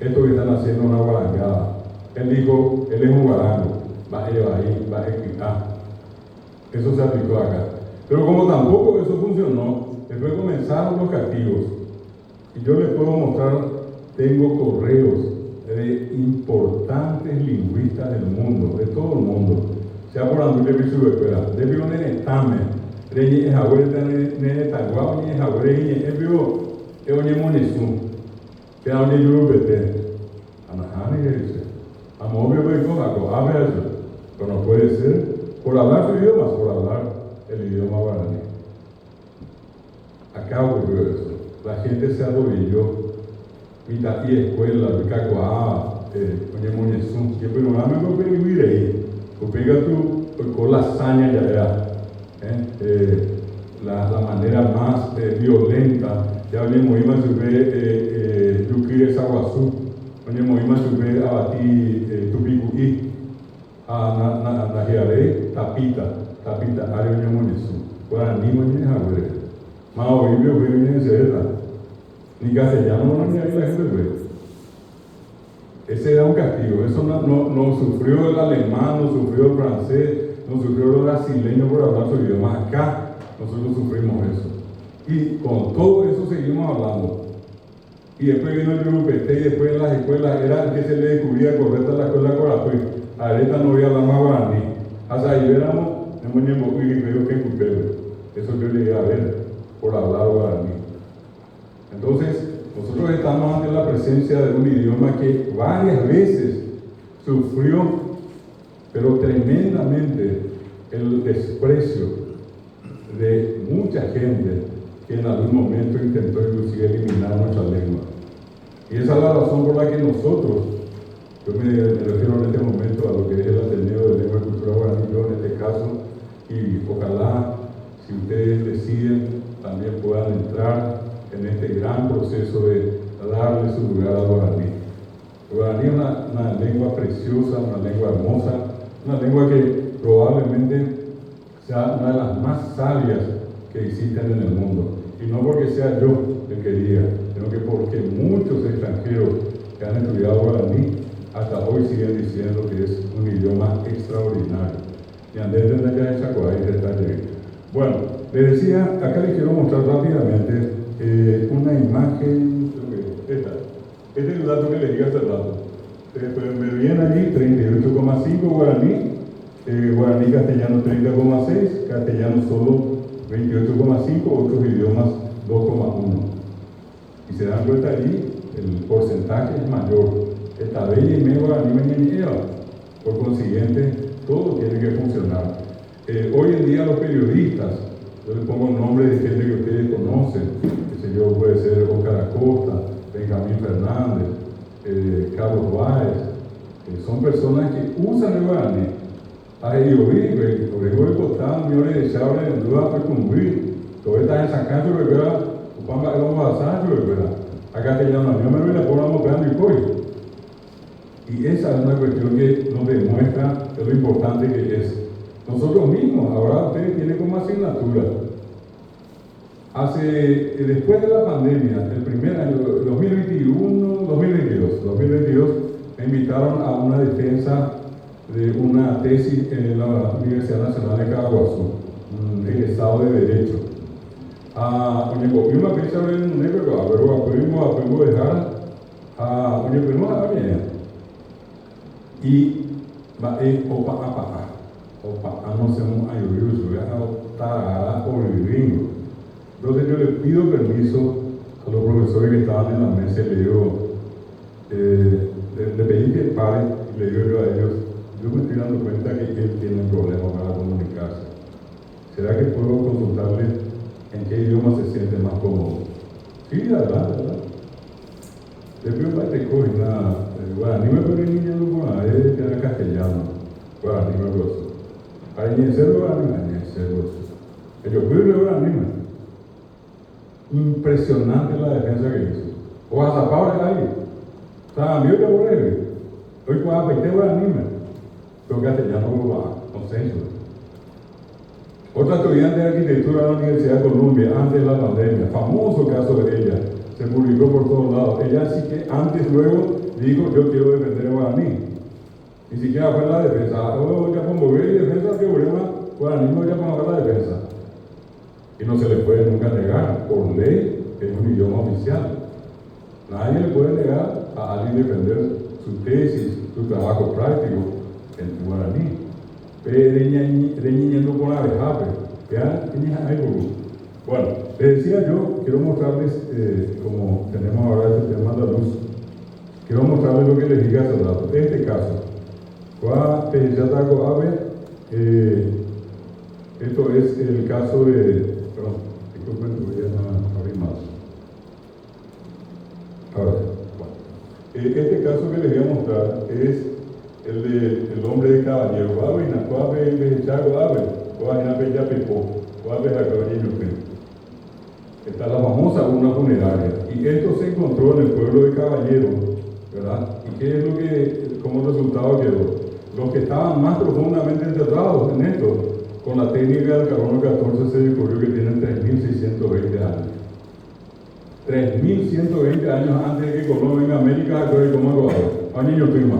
Esto que están haciendo una guarangada. Él dijo, él es un guarango. Va ahí, va a explicar. Eso se aplicó acá. Pero como tampoco eso funcionó, después comenzaron los castigos. Y yo les puedo mostrar, tengo correos de importantes lingüistas del mundo, de todo el mundo. Sea por Andrés de su escuela, de Bio Nenetame, de Jaguar de Nenetaguao, de Jaguar de Ebio, de Oñemonesú, que a Oñe Yurubete. Anahani dice, Amobio Becojaco, a ver, pero no puede ser por hablar su idioma, por hablar el idioma guaraní. Acá acá ocurrió eso. La gente se arrodilló, mitad y escuela, picacoa, oye, moñezún, que pero no me puede vivir ahí, porque con la hazaña ya era, la manera más violenta, ya oye, Moima sube, Yuki de Saguazú, oye, Moima sube abati, Tupicuí, a Najiare, Tapita, Ario Moñezún, Guaraní Moñezún, más horrible, horrible, ni castellano no ni ahí la gente ve. Ese era un castigo, eso no sufrió el alemán, no sufrió el francés, no sufrió el brasileño por hablar su idioma. Acá nosotros sufrimos eso. Y con todo eso seguimos hablando. Y después vino el grupete y después en las escuelas era el que se le descubría correcta la escuela Corapuy. Ahorita no voy a hablar más guaraní. Hasta ahí éramos, en Muñeco y creo que en eso yo llegué a ver por hablar guaraní. Entonces, nosotros estamos ante la presencia de un idioma que varias veces sufrió, pero tremendamente, el desprecio de mucha gente que en algún momento intentó inclusive eliminar nuestra lengua. Y esa es la razón por la que nosotros, yo me refiero en este momento a lo que es el Ateneo de Lengua y Cultura Guaraní, yo en este caso, y ojalá, si ustedes deciden, también puedan entrar en este gran proceso de darle su lugar al guaraní. El guaraní es una lengua preciosa, una lengua hermosa, una lengua que probablemente sea una de las más sabias que existen en el mundo. Y no porque sea yo el que diga, sino que porque muchos extranjeros que han estudiado guaraní hasta hoy siguen diciendo que es un idioma extraordinario. Y andés de allá de Chacoay, bueno, les decía, acá les quiero mostrar rápidamente una imagen, esta. Este es el dato que les dije hace rato. Me viene allí 38,5 guaraní, guaraní castellano 30,6, castellano solo 28,5, otros idiomas 2,1. Y se dan cuenta allí, el porcentaje es mayor. Esta bella y medio guaraní me lleva. Por consiguiente, todo tiene que funcionar. Hoy en día los periodistas, yo les pongo el nombre de gente que ustedes conocen, puede ser Oscar Acosta, Benjamín Fernández, Carlos Báez, son personas que usan el guaraní. Ahí yo vi, por ejemplo, están millones de chavales en duda para cumplir. Todo está en San Carlos, ¿verdad? Upamba era un basaje, ¿verdad? Acá te llaman, yo me voy a poner mostrando y coy. Y esa es una cuestión que nos demuestra lo importante que es. Nosotros mismos, ahora ustedes tienen como asignatura. Después de la pandemia, el primer año, 2022, me invitaron a una defensa de una tesis en la Universidad Nacional de Caraguazú, un egresado de Derecho. Una vez sobre un negro, pero aprendimos dejar y no sé, entonces yo le pido permiso a los profesores que estaban en la mesa y le digo, le pedí que pare y le digo yo a ellos, yo me estoy dando cuenta que él tiene un problema para comunicarse. ¿Será que puedo consultarle en qué idioma se siente más cómodo? Sí, adelante. Le pido para que coge una guaraní me puede niña no es que era castellano, guaraní me gozo. Para iniciar guaraní me gozo. Ellos pueden guaraní. Impresionante la defensa que hizo. O hasta Pablo ahí. O sea, a mí que voy a ver. Hoy cuando apetece guaraní pero castellano no va, consenso. Otra estudiante de arquitectura de la Universidad de Columbia, antes de la pandemia, famoso caso de ella, se publicó por todos lados. Ella sí que antes, luego, dijo, yo quiero defender a guaraní. Ni siquiera fue en la defensa. Ya pongo ver y defensa, que guaraní no ya pongo la defensa. Y no se le puede nunca negar, por ley, que es un idioma oficial. Nadie le puede negar a alguien defender su tesis, su trabajo práctico en guaraní. Bueno, les decía yo, quiero mostrarles, como tenemos ahora este tema de la luz, quiero mostrarles lo que les dije hace rato. En este caso, esto es el caso de, perdón, disculpen, voy a abrir Este caso que les voy a mostrar es el del hombre de caballero. Está la famosa urna funeraria. Y esto se encontró en el pueblo de Caballero, ¿verdad? ¿Y qué es lo que, como resultado quedó? Los que estaban más profundamente enterrados en esto, con la técnica del carbono 14 se descubrió que tienen 3.620 años. 3.120 años antes de que Colón venga a América, a cómo a niño prima.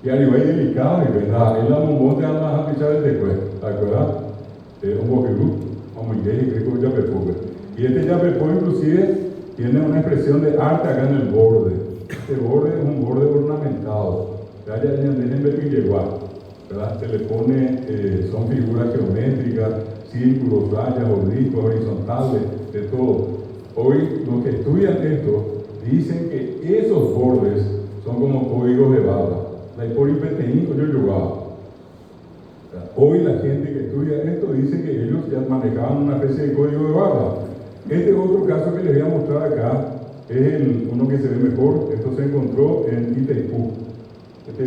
Y arriba hay delicado, y verdad, en la monte anda a pichar el después, ¿verdad? Un boquerú, un gay, que es ya perfume. Y este yapepó inclusive tiene una expresión de arte acá en el borde. Este borde es un borde ornamentado. ¿Verdad? Se le pone, son figuras geométricas, círculos, rayas, oblicuos, horizontales, de todo. Hoy los que estudian esto dicen que esos bordes son como códigos de barra. Hoy la gente que estudia esto dice que ellos ya manejaban una especie de código de barra. Este otro caso que les voy a mostrar acá es uno que se ve mejor. Esto se encontró en Itaipú. Este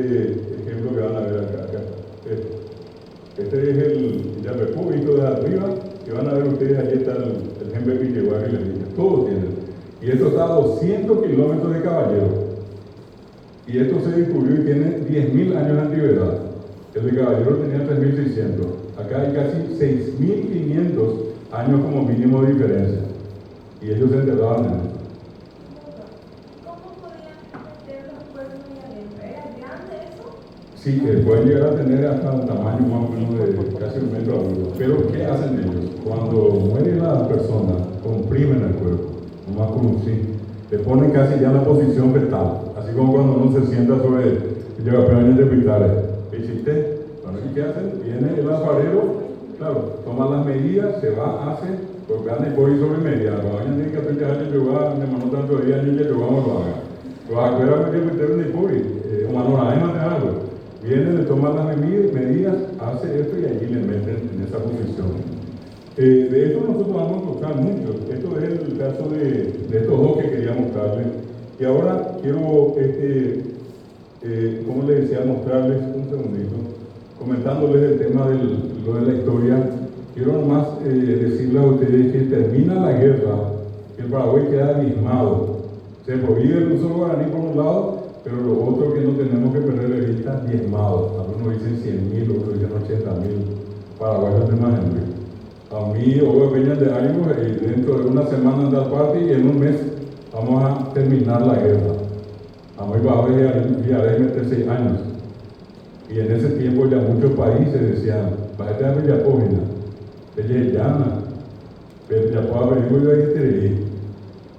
ejemplo que van a ver acá. Este es el Yapepú, visto de arriba, que van a ver ustedes, allí está el ejemplo de Piquehuá que les dije. Todos tienen. Y esto está a 200 kilómetros de Caballero. Y esto se descubrió y tiene 10.000 años de antigüedad. El de Caballero tenía 3.600. Acá hay casi 6.500 años como mínimo de diferencia. Y ellos se enterraban en eso. ¿Cómo podían meter los cuernos ahí adentro? ¿Era grande eso? Sí, pueden llegar a tener hasta un tamaño más o menos de casi 1 metro de altura. Pero, ¿qué hacen ellos? Cuando muere la persona, comprimen el cuerpo, nomás con un sí. Le ponen casi ya la posición fetal, así como cuando uno se sienta sobre lleva peones de hospitales. ¿Qué hiciste? Bueno, ¿y qué hacen? Viene el alfarero, claro, toma las medidas, se va, hace, porque anda y pone sobre media. Cuando vayan a tener que aprender a jugar, de mano tanto de día, ni que jugamos lo haga. Los acuerdan que meter de puri, o manora, hay más de algo. Viene, le toman las medidas, hace esto y allí le meten en esa posición. De esto nosotros vamos a mostrar mucho. Esto es el caso de estos dos que quería mostrarles. Y ahora quiero, como les decía, mostrarles un segundito, comentándoles el tema de lo de la historia. Quiero nomás decirles a ustedes que termina la guerra, que el Paraguay queda diezmado. Se prohíbe el uso del guaraní por un lado, pero lo otro que no tenemos que perder de vista, diezmado. Algunos dicen 100.000, otros dicen 80.000 paraguayos de más en a mí, o vengan de ánimo, y dentro de una semana andar parte y en un mes vamos a terminar la guerra. A mí va a haber meter 6 años. Y en ese tiempo ya muchos países decían, bájate a Villapógina, Bellellana, Bellapoa,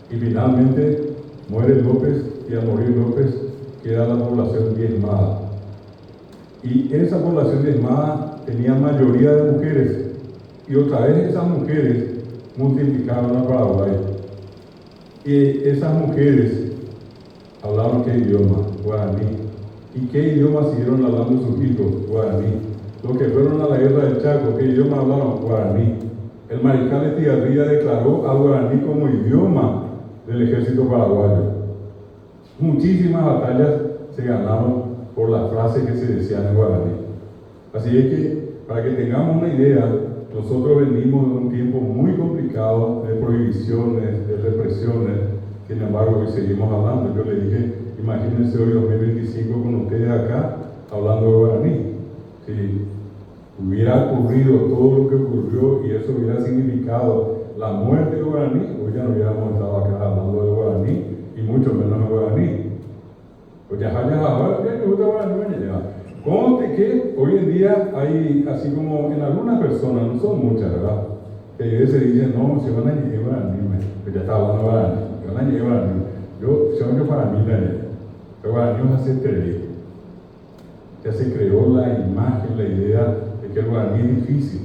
y finalmente muere López, y al morir López queda la población diezmada. Y esa población diezmada tenía mayoría de mujeres. Y otra vez esas mujeres multiplicaron a Paraguay. Y esas mujeres hablaban qué idioma, guaraní. ¿Y qué idioma siguieron hablando sus hijos? Guaraní. Los que fueron a la guerra del Chaco, ¿qué idioma hablaron? Guaraní. El mariscal Estigarribia declaró al guaraní como idioma del ejército paraguayo. Muchísimas batallas se ganaron por las frases que se decían en guaraní. Así es que, para que tengamos una idea, nosotros venimos de un tiempo muy complicado de prohibiciones, de represiones. Sin embargo, hoy seguimos hablando. Yo le dije, imagínense hoy 2025 con ustedes acá hablando de guaraní. Si hubiera ocurrido todo lo que ocurrió y eso hubiera significado la muerte del guaraní, hoy ya no hubiéramos estado acá hablando de guaraní y mucho menos de guaraní. Pues ya ahora, me gusta guaraní, conte que hoy en día hay, así como en algunas personas, no son muchas, ¿verdad? Que a veces dicen, no, se van a llevar a mí, pues ya está hablando de guaraní, se van a llevar a mí. Yo para mí, el guaraní es hacer creer. Ya se creó la imagen, la idea de que el guaraní es difícil.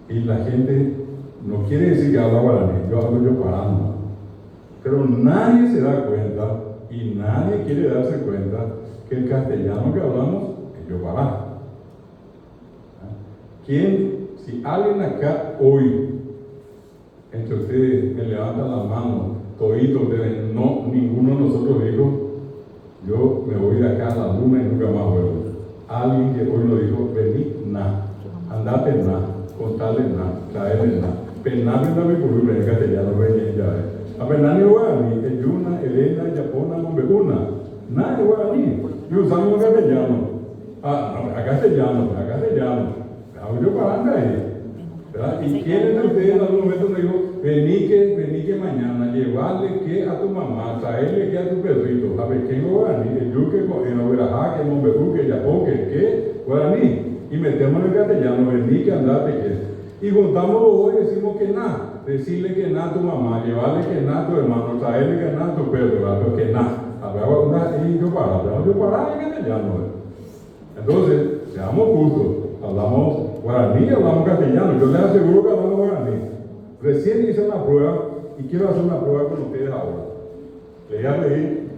Y la gente no quiere decir que habla guaraní, yo hablo yo parando. Pero nadie se da cuenta y nadie quiere darse cuenta que el castellano que hablamos es yopará. Si alguien acá hoy, entre ustedes, me levanta la mano, todito, no, ninguno de nosotros dijo, yo me voy de acá a la luna y nunca más vuelvo. Alguien que hoy lo dijo, vení, andate, contale, traerle, penale na mi curule en castellano, ven ya. A penani guarani, el yuna, elena, yapona, mombeguna, nada guarani, y usamos castellano. A castellano. Yo para ahí. ¿Verdad? ¿Y quién de ustedes en algún momento me dijo, vení que mañana, llevarle que a tu mamá, traerle que a tu perrito, a ver qué guaraní, el yuque, el oberajá, que el mombegú, que el yapón, que guaraní, y metemos en el castellano, vení que andate que, y juntamos los dos y decimos que nada, decirle que nada a tu mamá, llevarle que nada a tu hermano, traerle que nada a tu perro, ¿verdad? Que nada, y yo para en castellano. Entonces, seamos justos, hablamos guaraní, hablamos castellano. Yo les aseguro que hablamos guaraní. Recién hice una prueba y quiero hacer una prueba con ustedes ahora. Les voy a pedir,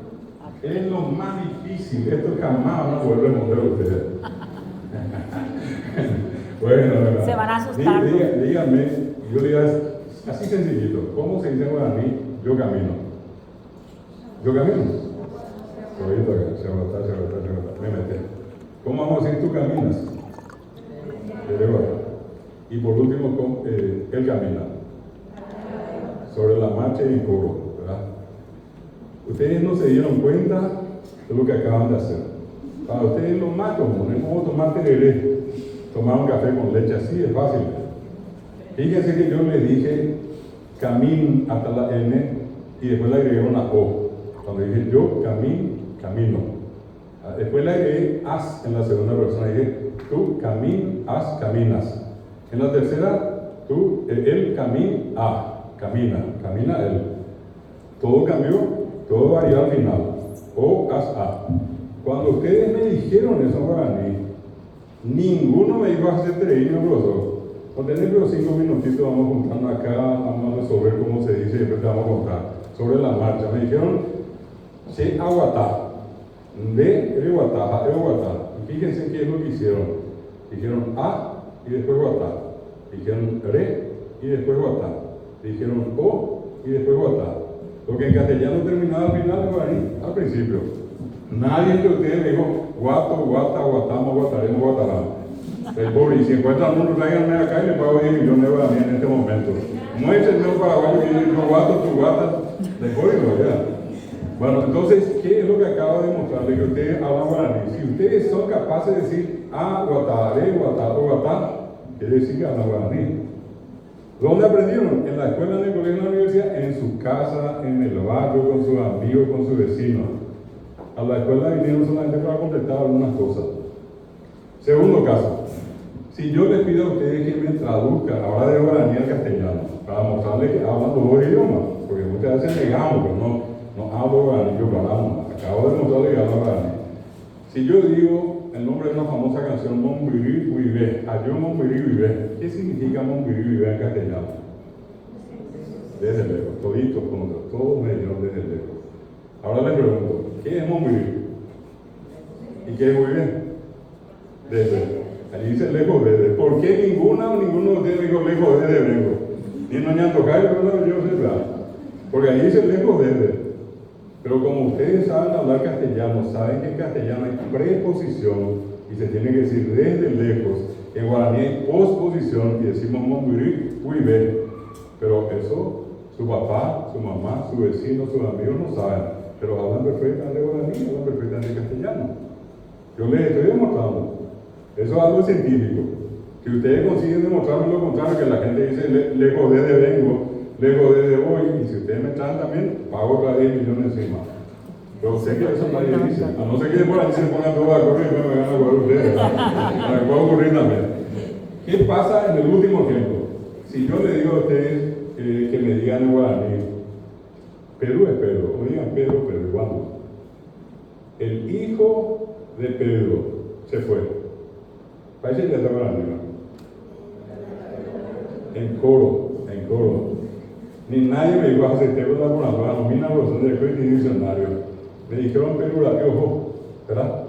es lo más difícil, esto jamás van a poder responder ustedes. Bueno, se van a asustar. Díganme, yo le digo así sencillito, ¿cómo se dice en guaraní? Yo camino. ¿Yo camino? Se va a me metí. ¿Cómo vamos a decir tú caminas? Y por último, él camina. Sobre la marcha y en coro, ¿verdad? Ustedes no se dieron cuenta de lo que acaban de hacer. Para ustedes es lo más común, es como tomar tereré, tomar un café con leche, así es fácil. Fíjense que yo le dije camino hasta la N y después le agregué una O. Cuando dije yo camino. Después le agregué as en la segunda persona, dije tú caminas. En la tercera, él camina él. Todo cambió, todo varió al final. O as a. Cuando ustedes me dijeron eso en guaraní, ninguno me dijo hacer treino, profesor. Por tener los 5 minutitos vamos juntando acá, vamos a resolver cómo se dice y después te vamos a contar sobre la marcha. Me dijeron, se aguatá. De Eguatá, y fíjense qué es lo que hicieron. Dijeron A y después Guatá. Dijeron Re y después Guatá. Dijeron O y después Guatá. Lo que en castellano terminaba al final de guaraní, al principio. Nadie de ustedes me dijo guato, guatamos, guataremos, guatarán. El pobre, y si encuentran uno, tráiganme acá y le pago 10 millones de guaraní en este momento. Muéstrenme un paraguayo que dice yo guato, tu guata, de código, ya. Bueno, entonces, ¿qué es lo que acabo de mostrarles? Que ustedes hablan guaraní. Si ustedes son capaces de decir guataré, guatá, quiere decir que hablan guaraní. ¿Dónde aprendieron? En la escuela, en el colegio, en la universidad, en su casa, en el barrio, con sus amigos, con sus vecinos. A la escuela vinieron solamente para completar algunas cosas. Segundo caso, si yo les pido a ustedes que me traduzcan ahora de guaraní al castellano, para mostrarles que hablan los dos idiomas, porque muchas veces negamos, pero no hablo guaraní, yo hablamos. Acabo de mostrarles que hablo guaraní. Si yo digo el nombre de una famosa canción, Montbirí Vivé, adiós Montbirí Vivé, ¿qué significa Montbirí Vivé en castellano? Desde lejos, toditos juntos, todos me dijeron desde lejos. Ahora les pregunto, ¿qué es Montbirí? ¿Y qué es Vivé? Desde. Allí dice lejos desde. ¿Por qué ninguno de ustedes dijo lejos desde vengo? Ni no Ñantojay, pero yo sé, ¿verdad? Porque allí dice lejos desde. Pero como ustedes saben hablar castellano, saben que en castellano hay preposición y se tiene que decir desde lejos. En guaraní hay posposición y decimos Montbirí, Vivé. Pero eso, su papá, su mamá, su vecino, sus amigos no saben. Pero hablan perfectamente guaraní, hablan perfectamente castellano. Yo les estoy demostrando. Eso es algo científico. Si ustedes consiguen demostrarme lo contrario, que la gente dice lejos desde vengo, lejos desde voy, y si ustedes me traen también, pago otra 10 millones encima. Pero sé que eso nadie dice. A no ser que por ahí se pongan todos de acuerdo y me van a cobrar ustedes. Me puede ocurrir también. ¿Qué pasa en el último ejemplo? Si yo le digo a ustedes que me digan en guaraní, Perú es Pedro, o digan Pedro, vamos. El hijo de Pedro se fue. Parece que ya está guaraní. En coro. Ni nadie me dijo a hacer tema de la morada, no mina los de después ni diccionario. Me dijeron pelura, que ojo, ¿verdad?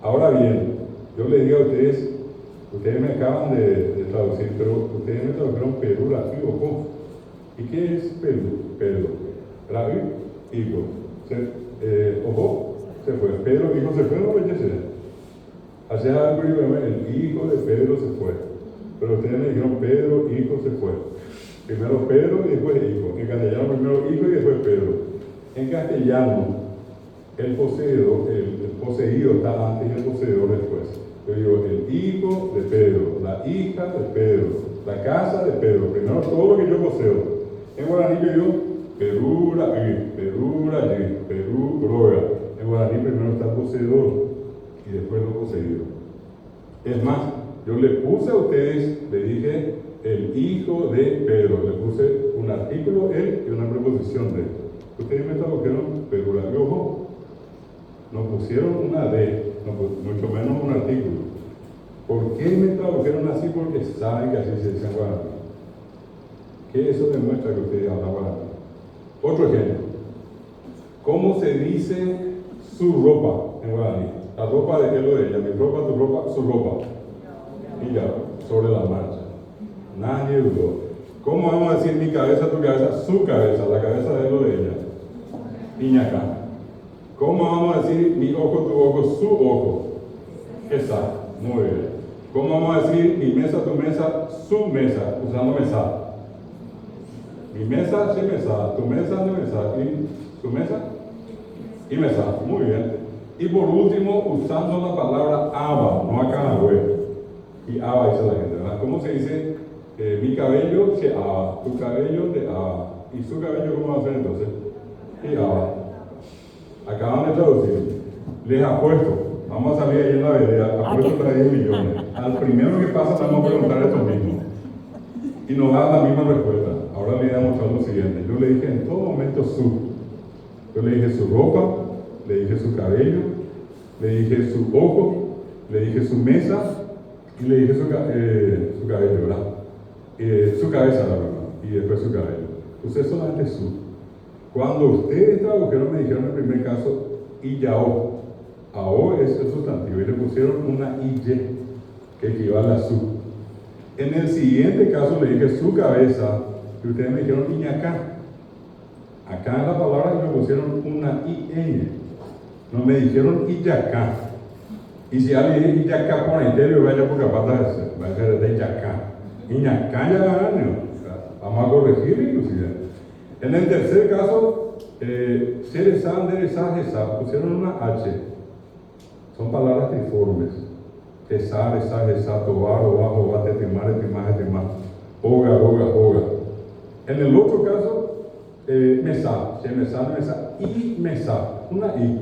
Ahora bien, yo les digo a ustedes me acaban de traducir, pero ustedes me tradujeron pelura, que ojo. ¿Y qué es Perú? Pedro. Rabi, hijo. Ojo, se fue. Pedro dijo, se fue, no obedece. Hacia algo el hijo de Pedro se fue. Pero ustedes me dijeron, Pedro, hijo, se fue. Primero Pedro y después hijo. En castellano primero hijo y después Pedro. En castellano, el poseído está antes y el poseedor después. Yo digo, el hijo de Pedro, la hija de Pedro, la casa de Pedro. Primero todo lo que yo poseo. En guaraní yo digo, Perú, droga. En guaraní primero está el poseedor y después lo poseído. Es más, yo le puse a ustedes, le dije, el hijo de Pedro. Le puse un artículo, él, y una preposición de. Ustedes me tradujeron Perú, ojo. Nos pusieron una D, mucho menos un artículo. ¿Por qué me tradujeron así? Porque saben que así se dice en guaraní. ¿Qué eso demuestra que ustedes hablan guaraní? Otro ejemplo. ¿Cómo se dice su ropa en guaraní? La ropa de él o de ella, mi ropa, tu ropa, su ropa. Y ya, sobre la marcha. Nadie dudó. ¿Cómo vamos a decir mi cabeza, tu cabeza, su cabeza, la cabeza de él o de ella? Iñacá. ¿Cómo vamos a decir mi ojo, tu ojo, su ojo? Esa. Muy bien. ¿Cómo vamos a decir mi mesa, tu mesa, su mesa? Usando mesa. Mi mesa, se mesa. Tu mesa, de mesa. ¿Y su mesa? Y mesa. Muy bien. Y por último, usando la palabra aba, no acá y aba dice la gente, ¿verdad? ¿Cómo se dice? Mi cabello se aba, tu cabello te aba. ¿Y su cabello cómo va a ser entonces? Y aba. Acaban de traducir. Les apuesto, vamos a salir ahí en la vereda, apuesto para 10 millones. Al primero que pasa, vamos a preguntar esto mismo. Y nos da la misma respuesta. Ahora le voy a mostrar lo siguiente. Yo le dije en todo momento su. Yo le dije su ropa, le dije su cabello, le dije su ojo, le dije su mesa y le dije su cabello, ¿verdad? Su cabeza, la verdad, y después su cabello. Usted solamente su. Cuando ustedes tradujeron, me dijeron en el primer caso, iyao. Ao es el sustantivo y le pusieron una iye que equivale a su. En el siguiente caso le dije su cabeza y ustedes me dijeron iñacá. Acá en la palabra me pusieron una iñ. No me dijeron iyacá. Y si alguien dice iyacá por entero, vaya por capaz va a ser de iyacá. Iñacá ya vamos a corregir inclusive. En el tercer caso, cerezá, enderezá, jesá, pusieron una H. Son palabras triformes. Jesá, resá, jesá, tobar, oba, oba, tetemar, etemar, etemar. Oga, oga, oga. En el otro caso, mesá, shemesá, mesá, y mesá, una I.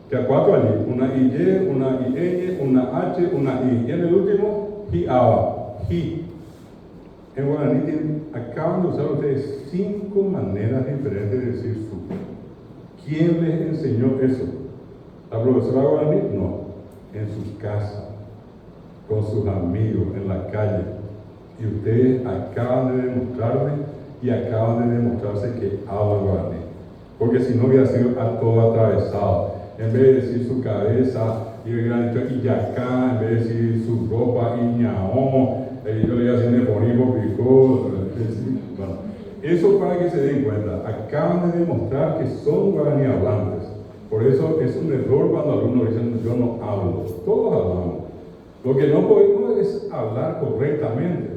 Que a 4 allí, una IY, una IN, una H, una I. Y en el último, hiaba, hi. En guaraní acaban de usar ustedes 5 maneras diferentes de decir su. ¿Quién les enseñó eso? ¿La profesora guaraní? No. En su casa, con sus amigos, en la calle. Y ustedes acaban de demostrarme y acaban de demostrarse que hablan guaraní. Porque si no hubiera sido todo atravesado. En vez de decir su cabeza, y hubieran dicho iyacá, en vez de decir su ropa, iñaó. Yo le iba a decir neponismo, picó. Bueno, eso para que se den cuenta. Acaban de demostrar que son guaraní hablantes. Por eso es un error cuando algunos dicen yo no hablo. Todos hablamos. Lo que no podemos es hablar correctamente,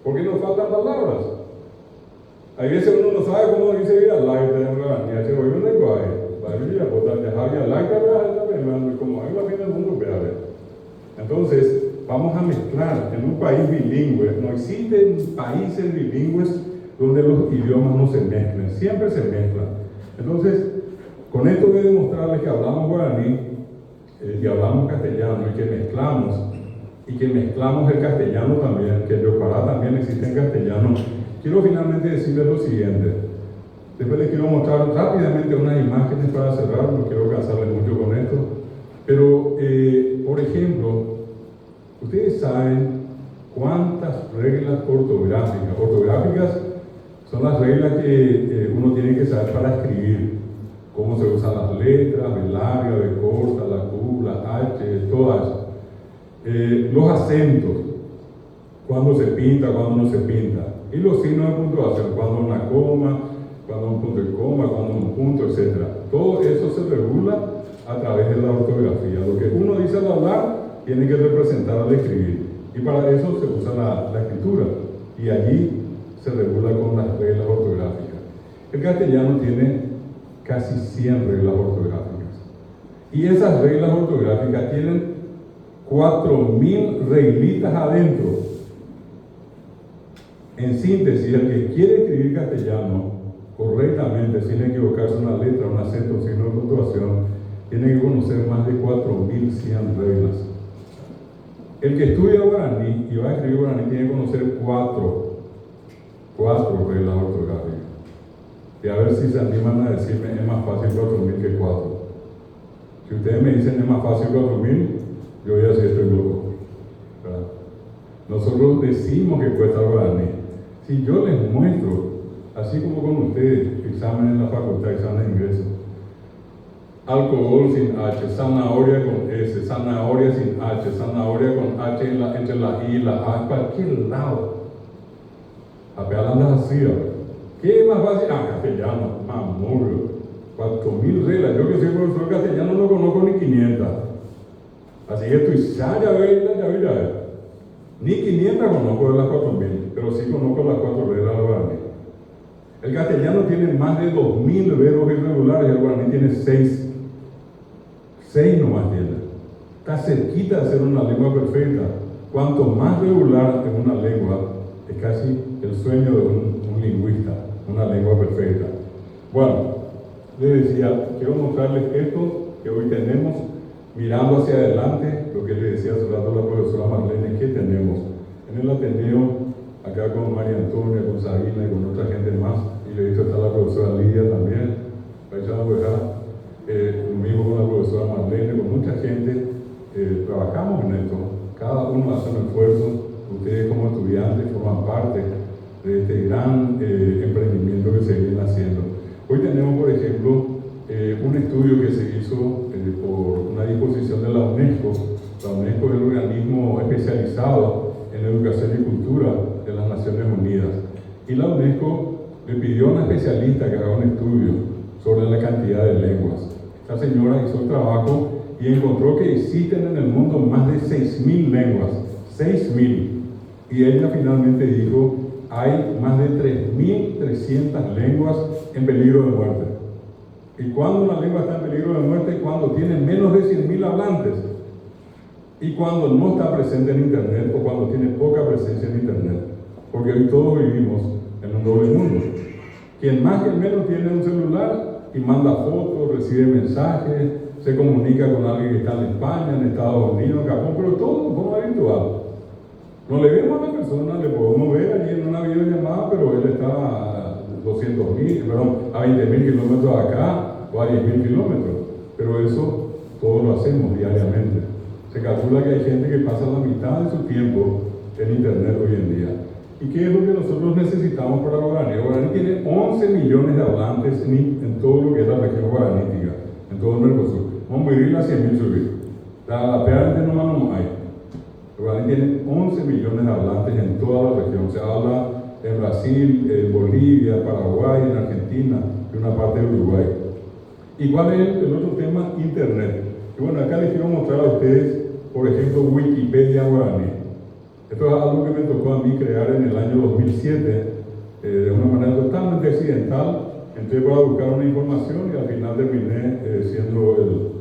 porque nos faltan palabras. Hay veces uno no sabe cómo dice ir al like de guaraní. Así que hoy un lenguaje. Para mí, dejar like de como hay una vida en el mundo, entonces, vamos a mezclar en un país bilingüe. No existen países bilingües donde los idiomas no se mezclen, siempre se mezclan. Entonces, con esto voy a demostrarles que hablamos guaraní y hablamos castellano y que mezclamos el castellano también, que el yopará también existe en castellano. Quiero finalmente decirles lo siguiente. Después les quiero mostrar rápidamente unas imágenes para cerrar, no quiero cansarles mucho con esto. Pero, por ejemplo, ustedes saben cuántas reglas ortográficas. Ortográficas son las reglas que uno tiene que saber para escribir. Cómo se usan las letras, B larga, B corta, la Q, la H, todas. Los acentos, cuándo se pinta, cuándo no se pinta. Y los signos de puntuación, cuándo una coma, cuándo un punto de coma, cuándo un punto, etc. Todo eso se regula a través de la ortografía. Lo que uno dice al hablar tiene que representar al escribir. Y para eso se usa la escritura. Y allí se regula con las reglas ortográficas. El castellano tiene casi 100 reglas ortográficas. Y esas reglas ortográficas tienen 4.000 reglitas adentro. En síntesis, el que quiere escribir castellano correctamente, sin equivocarse una letra, un acento, un signo de puntuación, tiene que conocer más de 4.100 reglas. El que estudia guaraní y va a escribir guaraní tiene que conocer cuatro reglas ortográficas. Y a ver si se animan a decirme, es más fácil 4.000 que 4. Si ustedes me dicen es más fácil 4.000, yo voy a decir estoy loco, ¿verdad? Nosotros decimos que cuesta guaraní. Si yo les muestro, así como con ustedes, examen en la facultad, examen de ingreso, alcohol sin H, zanahoria con S, zanahoria sin H, zanahoria con H entre la I y la A, en cualquier lado. Apenas andas así, ¿qué es más fácil? Castellano, mamuro. 4.000 reglas. Yo que soy profesor de castellano no conozco ni 500. Así que estoy ya ver. Ni 500 conozco de las 4.000, pero sí conozco las 4 reglas del guaraní. El castellano tiene más de 2.000 verbos irregulares y el guaraní tiene 6. 6 nomás tiene. Está cerquita de ser una lengua perfecta. Cuanto más regular es una lengua, es casi el sueño de un lingüista, una lengua perfecta. Bueno, les decía, quiero mostrarles esto que hoy tenemos, mirando hacia adelante, lo que les decía hace rato la profesora Marlene, que tenemos en el Ateneo, acá con María Antonia, con Sabina y con otra gente más, y le he visto está la profesora Lidia también, lo mismo con la profesora Marlene, con mucha gente, trabajamos en esto, cada uno hace un esfuerzo, ustedes como estudiantes forman parte de este gran emprendimiento que se viene haciendo. Hoy tenemos, por ejemplo, un estudio que se hizo por una disposición de la UNESCO. La UNESCO es el organismo especializado en educación y cultura de las Naciones Unidas. Y la UNESCO le pidió a una especialista que haga un estudio sobre la cantidad de lenguas. Esta señora hizo el trabajo y encontró que existen en el mundo más de 6.000 lenguas. 6.000. Y ella finalmente dijo, hay más de 3.300 lenguas en peligro de muerte. ¿Y cuándo una lengua está en peligro de muerte? Cuando tiene menos de 100.000 hablantes. Y cuando no está presente en Internet o cuando tiene poca presencia en Internet. Porque hoy todos vivimos en un doble mundo. Quien más que menos tiene un celular y manda fotos, recibe mensajes, se comunica con alguien que está en España, en Estados Unidos, en Japón, pero todo de forma virtual. No le vemos a la persona, le podemos ver allí en una videollamada, pero él está a 20.000 kilómetros acá o a 10.000 kilómetros. Pero eso todo lo hacemos diariamente. Se calcula que hay gente que pasa la mitad de su tiempo en Internet hoy en día. ¿Y qué es lo que nosotros necesitamos para el guaraní? El guaraní tiene 11 millones de hablantes en todo lo que es la región guaranítica, en todo el Mercosur. Vamos a ir a 100.000 subir. La peor nomás no hay. El guaraní tiene 11 millones de hablantes en toda la región. Se habla en Brasil, en Bolivia, Paraguay, en Argentina y una parte de Uruguay. ¿Y cuál es el otro tema? Internet. Y bueno, acá les quiero mostrar a ustedes, por ejemplo, Wikipedia guaraní. Esto es algo que me tocó a mí crear en el año 2007, de una manera totalmente accidental. Entré para buscar una información y al final terminé siendo el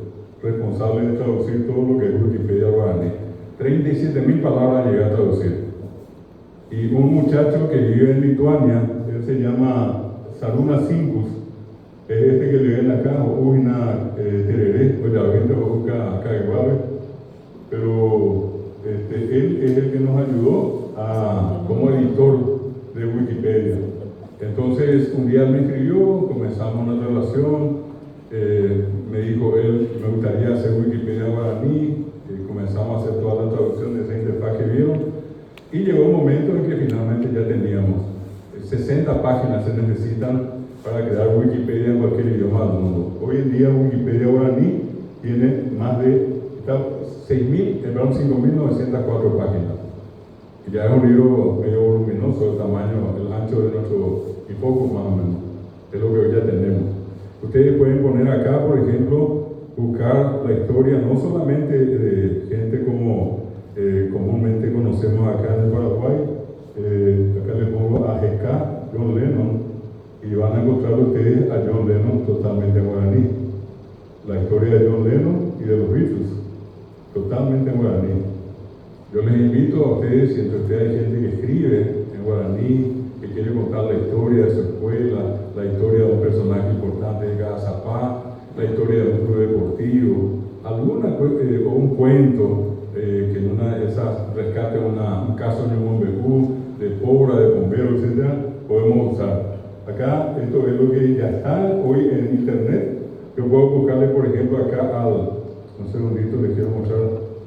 responsable de traducir todo lo que es Wikipedia guaraní. 37.000 palabras llegué a traducir. Y un muchacho que vive en Lituania, él se llama Saruna Sinkus, es este que le ven acá, Ujina Tereré, o la gente busca acá igual, pero él es el que nos ayudó como editor de Wikipedia. Entonces un día me escribió, comenzamos una relación, me dijo él, me gustaría hacer Wikipedia guaraní, comenzamos a hacer toda la traducción de esa interfaz que vieron, y llegó un momento en que finalmente ya teníamos 60 páginas se necesitan para crear Wikipedia en cualquier idioma del mundo. Hoy en día Wikipedia guaraní tiene más de 5.904 páginas. Y ya es un libro medio voluminoso, el tamaño, el ancho de nuestro y poco más o menos. Es lo que hoy ya tenemos. Ustedes pueden poner acá, por ejemplo, buscar la historia no solamente de gente como comúnmente conocemos acá en el Paraguay, acá le pongo a GK, John Lennon, y van a encontrar ustedes a John Lennon totalmente en guaraní. La historia de John Lennon y de los Beatles, totalmente en guaraní. Yo les invito a ustedes, si entre ustedes hay gente que escribe en guaraní, que quiere contar la historia de su escuela, la historia de un personaje importante de Gazapá, la historia de un club deportivo, o un cuento que en una de esas rescate un caso de un Mombecú, de Pobra, de bombero, etc., podemos usar. Acá esto es lo que ya está hoy en internet. Yo puedo buscarle, por ejemplo, acá un segundito les quiero mostrar,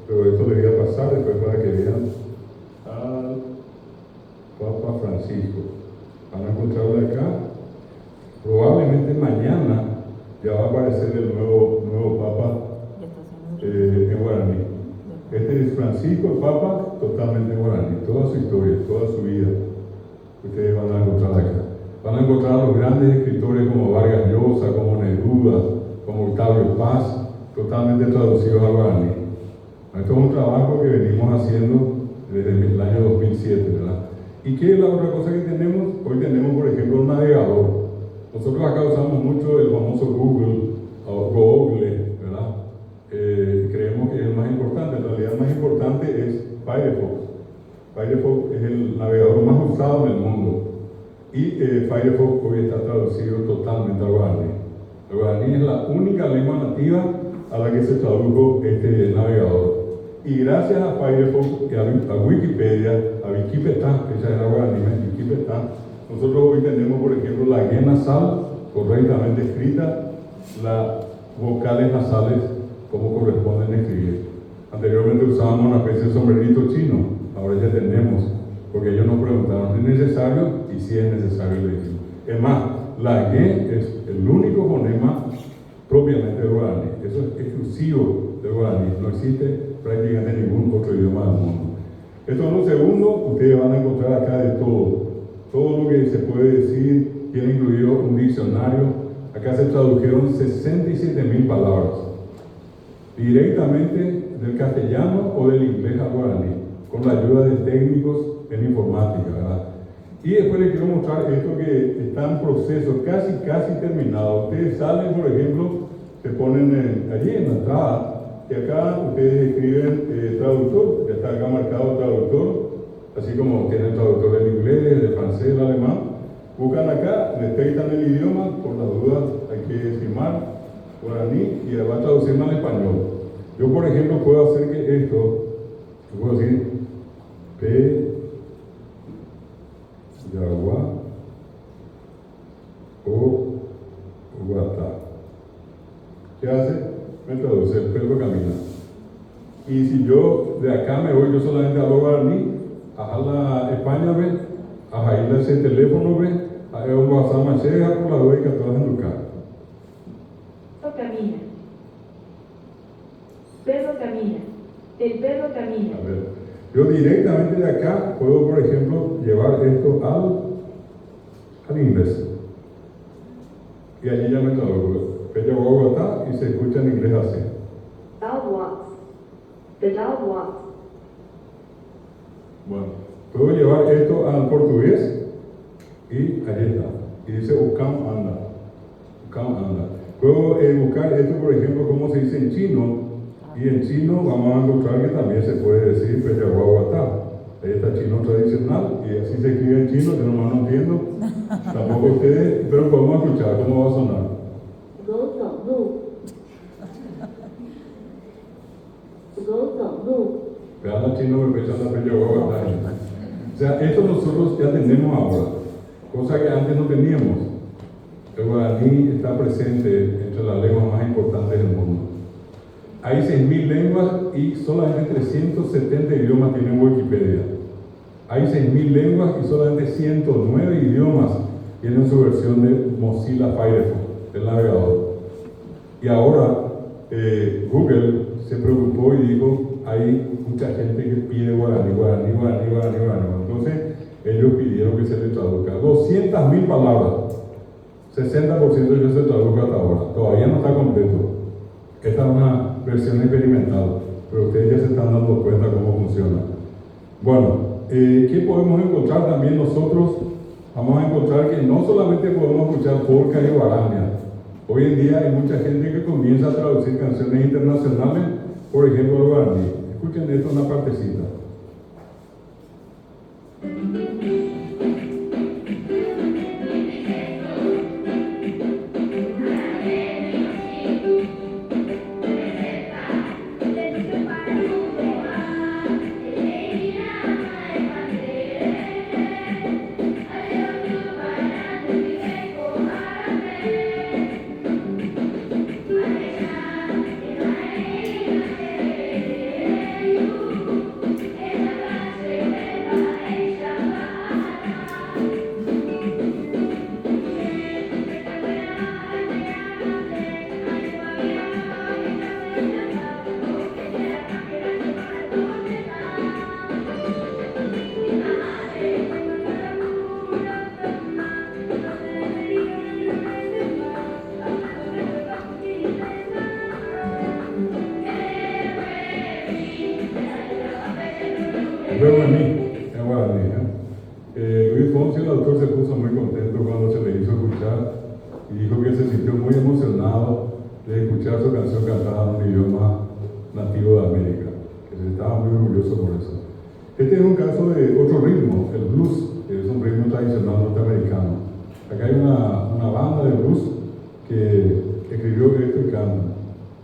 pero esto les voy a pasar después para que vean al Papa Francisco. Van a encontrarlo acá. Probablemente mañana ya va a aparecer el nuevo Papa en guaraní. Este es Francisco, el Papa, totalmente en guaraní, toda su historia, toda su vida. Ustedes van a encontrar acá. Van a encontrar a los grandes escritores como Vargas Llosa, como Neruda, como Octavio Paz, totalmente traducidos al guaraní. Esto es un trabajo que venimos haciendo desde el año 2007, ¿verdad? ¿Y qué es la otra cosa que tenemos? Hoy tenemos, por ejemplo, un navegador. Nosotros acá usamos mucho el famoso Google o Google, ¿verdad? Creemos que es el más importante. En realidad, el más importante es Firefox. Firefox es el navegador más usado en el mundo. Y Firefox hoy está traducido totalmente al guaraní. El guaraní es la única lengua nativa a la que se tradujo este navegador. Y gracias a Firefox y a Wikipedia, a Wikipetá, esa es la guaraní, Wikipetá, nosotros hoy tenemos, por ejemplo, la G nasal correctamente escrita, las vocales nasales como corresponden escribir. Anteriormente usábamos una especie de sombrerito chino, ahora ya tenemos, porque ellos nos preguntaron, ¿es necesario? Y sí es necesario, le dijimos. Es más, la G es el único fonema propiamente del guaraní. Eso es exclusivo del guaraní, no existe prácticamente en ningún otro idioma del mundo. Esto es lo segundo, ustedes van a encontrar acá de todo lo que se puede decir, tiene incluido un diccionario. Acá se tradujeron 67.000 palabras, directamente del castellano o del inglés al guaraní, con la ayuda de técnicos en informática, ¿verdad? Y después les quiero mostrar esto que está en proceso, casi terminado. Ustedes salen, por ejemplo, se ponen allí en la entrada, y acá ustedes escriben traductor, ya está acá marcado traductor, así como tienen traductor del inglés, del francés, del alemán. Buscan acá, detectan el idioma, por las dudas hay que firmar guaraní y va a traducirlo al español. Yo, por ejemplo, puedo hacer que esto, yo puedo decir P, Yagua, O, Guatá. ¿Qué hace? Me traduce, el perro camina. Y si yo de acá me voy, yo solamente hablo guaraní, a la España, ve, a ir ese teléfono, ve, a un WhatsApp más llega por la web que todas en tu casa. Camina. Perro camina. El perro camina. A ver, yo directamente de acá puedo, por ejemplo, llevar esto al inglés. Y allí ya me traduzco. Pella Bogotá y se escucha en inglés así. Dog walks. The dog walks. Bueno, puedo llevar esto al portugués y allí está. Y dice Ucam anda. Ucam anda. Puedo buscar esto, por ejemplo, cómo se dice en chino. Y en chino vamos a encontrar que también se puede decir Peyaguaguatá. Ahí está chino tradicional y así se escribe en chino, que nomás no entiendo. Tampoco ustedes, pero podemos escuchar cómo va a sonar. Go走路. Go走路. Vean la chino que empieza la Peyaguaguatá. O sea, esto nosotros ya tenemos ahora, cosa que antes no teníamos. El guaraní está presente entre las lenguas más importantes del mundo. Hay 6.000 lenguas y solamente 370 idiomas tienen Wikipedia. Hay 6.000 lenguas y solamente 109 idiomas tienen su versión de Mozilla Firefox, del navegador. Y ahora Google se preocupó y dijo, hay mucha gente que pide guaraní. Entonces ellos pidieron que se le traduzca 200.000 palabras. 60% ya se tradujo hasta ahora. Todavía no está completo. Esta es una versión experimental, pero ustedes ya se están dando cuenta cómo funciona. Bueno, ¿qué podemos encontrar también nosotros? Vamos a encontrar que no solamente podemos escuchar polka y guarania. Hoy en día hay mucha gente que comienza a traducir canciones internacionales, por ejemplo, el guaraní. Escuchen esto una partecita. En guaraní. Luis Fonsi, el autor, se puso muy contento cuando se le hizo escuchar y dijo que se sintió muy emocionado de escuchar su canción cantada en un idioma nativo de América, que se estaba muy orgulloso por eso. Este es un caso de otro ritmo, el blues, que es un ritmo tradicional norteamericano. Acá hay una banda de blues que escribió esto y canta.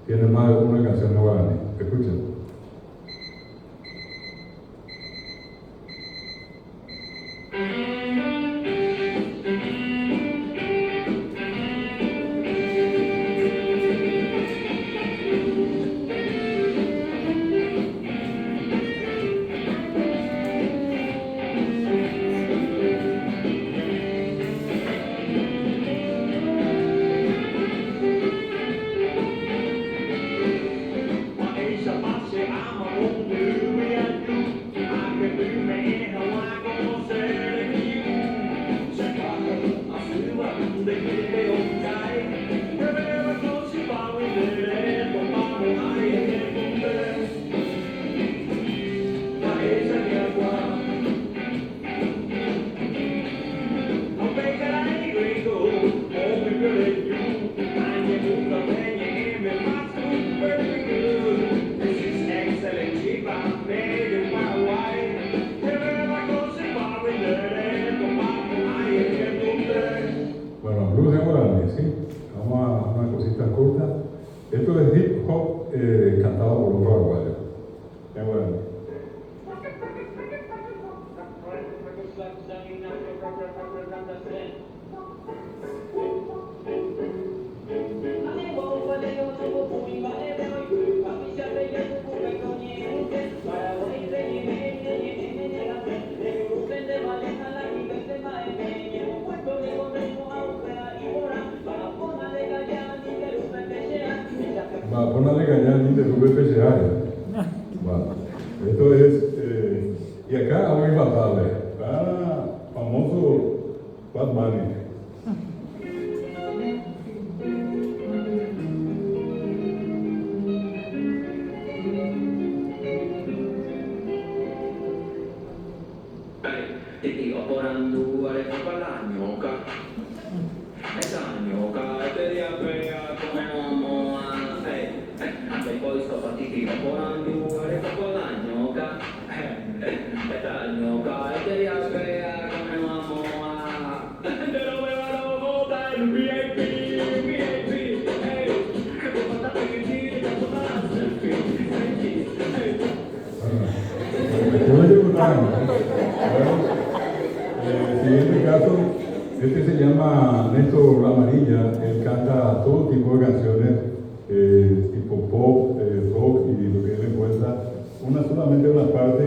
Tiene más de una canción en guaraní. Escuchen. Bueno, blues en guaraní, ¿sí? Vamos a una cosita corta. Esto es hip hop cantado por un paraguayo. En guaraní. Va, ponle cañón de Rubén Pechearia. Bueno, esto es, y acá algo infaltable, famoso Bad Bunny. Siguiente caso, este se llama Néstor Lamarilla. Él canta todo tipo de canciones, tipo pop, rock y lo que él encuentra. Solamente una parte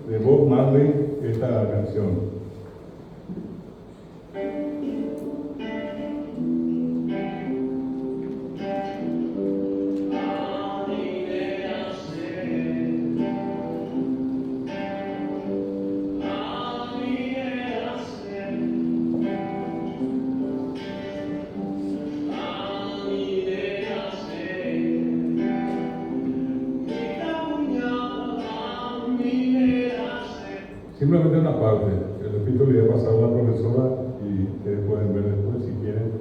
de Bob Marley, esta canción. simplemente una parte. Repito, le voy a pasar a la profesora y ustedes pueden ver después si quieren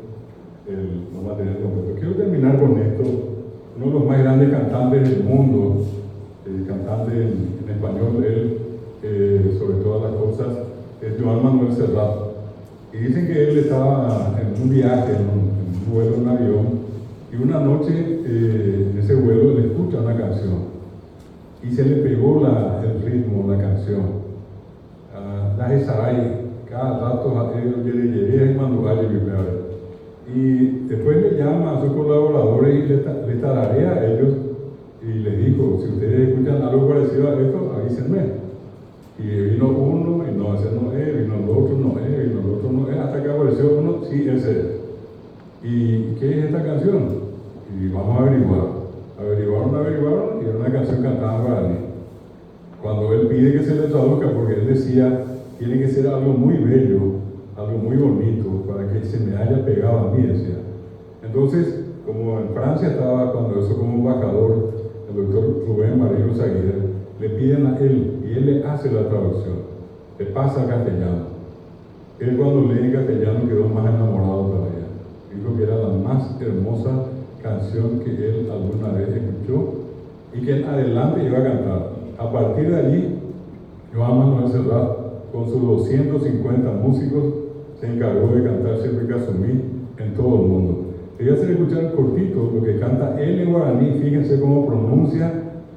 los materiales completos. Quiero terminar con esto. Uno de los más grandes cantantes del mundo, cantante en español, él, sobre todas las cosas, es Joan Manuel Serrat. Y dicen que él estaba en un viaje, en un vuelo en un avión, y una noche en ese vuelo él escucha una canción y se le pegó el ritmo, la canción. La Esaray, cada rato llegué y mandó a y después le llama a sus colaboradores y le tararea a ellos y les dijo: si ustedes escuchan algo parecido a esto, avísenme. Y vino uno, y no, ese no es, vino el otro, no es, vino el otro, no es, hasta que apareció uno, sí, ese es. ¿Y qué es esta canción? Y vamos a averiguar. Averiguaron, y era una canción cantada en guaraní. Cuando él pide que se le traduzca, porque él decía, tiene que ser algo muy bello, algo muy bonito, para que se me haya pegado a mí, decía. Entonces, como en Francia estaba, cuando eso como embajador, el doctor Rubén Mario Zaguirre, le piden a él, y él le hace la traducción, le pasa a castellano. Él cuando lee en castellano quedó más enamorado todavía. Dijo que era la más hermosa canción que él alguna vez escuchó, y que en adelante iba a cantar. A partir de allí, Joan Manuel Serrat, con sus 250 músicos, se encargó de cantar Siempre Casumí en todo el mundo. Voy a hacer escuchar cortito lo que canta él en guaraní. Fíjense cómo pronuncia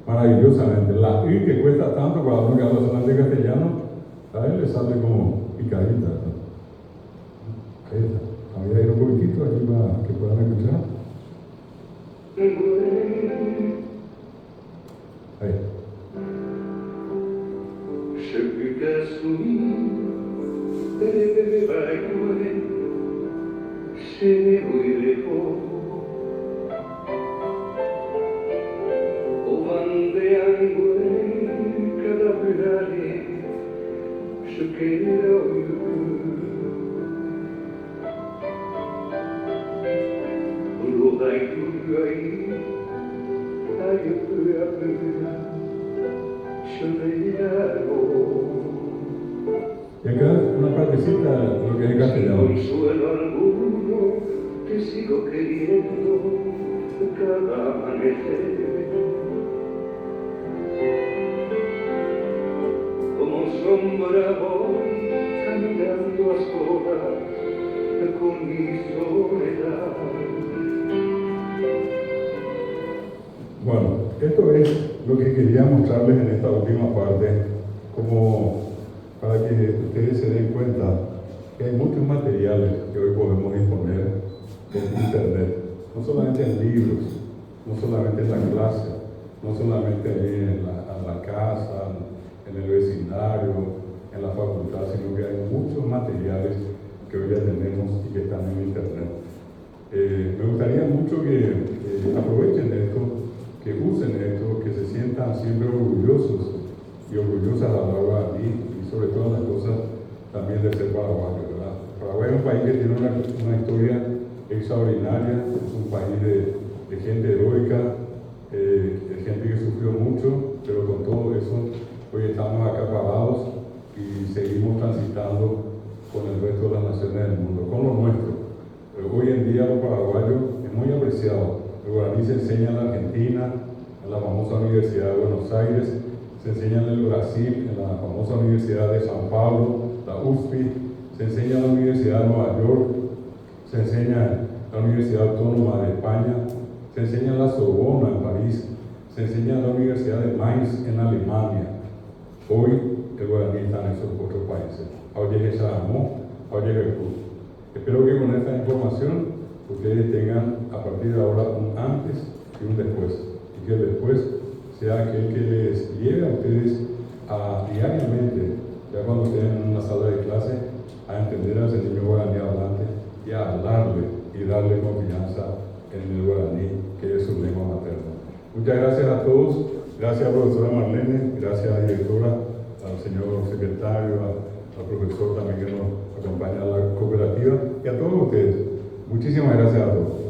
maravillosamente. La I que cuesta tanto para uno que habla solamente castellano, a él le sale como picadita. Ahí está. Voy a ir un poquitito aquí para que puedan escuchar. Ahí. Y acá una partecita de lo que es en castellano. Consuelo alguno, te sigo queriendo cada amanecer. Como sombra voy caminando a solas con mi soledad. Bueno, esto es lo que quería mostrarles en esta última parte, como para que ustedes se den cuenta que hay muchos materiales que hoy podemos disponer en internet, no solamente en libros, no solamente en la clase, no solamente en la casa, en el vecindario, en la facultad, sino que hay muchos materiales que hoy ya tenemos y que están en internet. Me gustaría mucho que aprovechen esto, que usen esto, que se sientan siempre orgullosos y orgullosas a la hora de ti, y sobre todas las cosas también de ser paraguayo, ¿verdad? Paraguay es un país que tiene una historia extraordinaria, es un país de gente heroica, de gente que sufrió mucho, pero con todo eso hoy estamos acá parados y seguimos transitando con el resto de las naciones del mundo, con lo nuestro. Pero hoy en día lo paraguayo es muy apreciado. El guaraní se enseña en la Argentina, en la famosa Universidad de Buenos Aires, se enseña en el Brasil, en la famosa Universidad de San Pablo, la USP, se enseña en la Universidad de Nueva York, se enseña en la Universidad Autónoma de España, se enseña en la Sorbona en París, se enseña en la Universidad de Mainz en Alemania. Hoy el guaraní está en esos otros países. Oye, espero que con esta información ustedes tengan a partir de ahora un antes y un después, y que el después sea aquel que les lleve a ustedes diariamente, ya cuando estén en una sala de clase, a entender a ese niño guaraní hablante y a hablarle y darle confianza en el guaraní, que es su lengua materna. Muchas gracias a todos, gracias profesora Marlene, gracias directora, al señor secretario, al profesor también que nos acompaña a la cooperativa, y a todos ustedes. Muchísimas gracias a todos.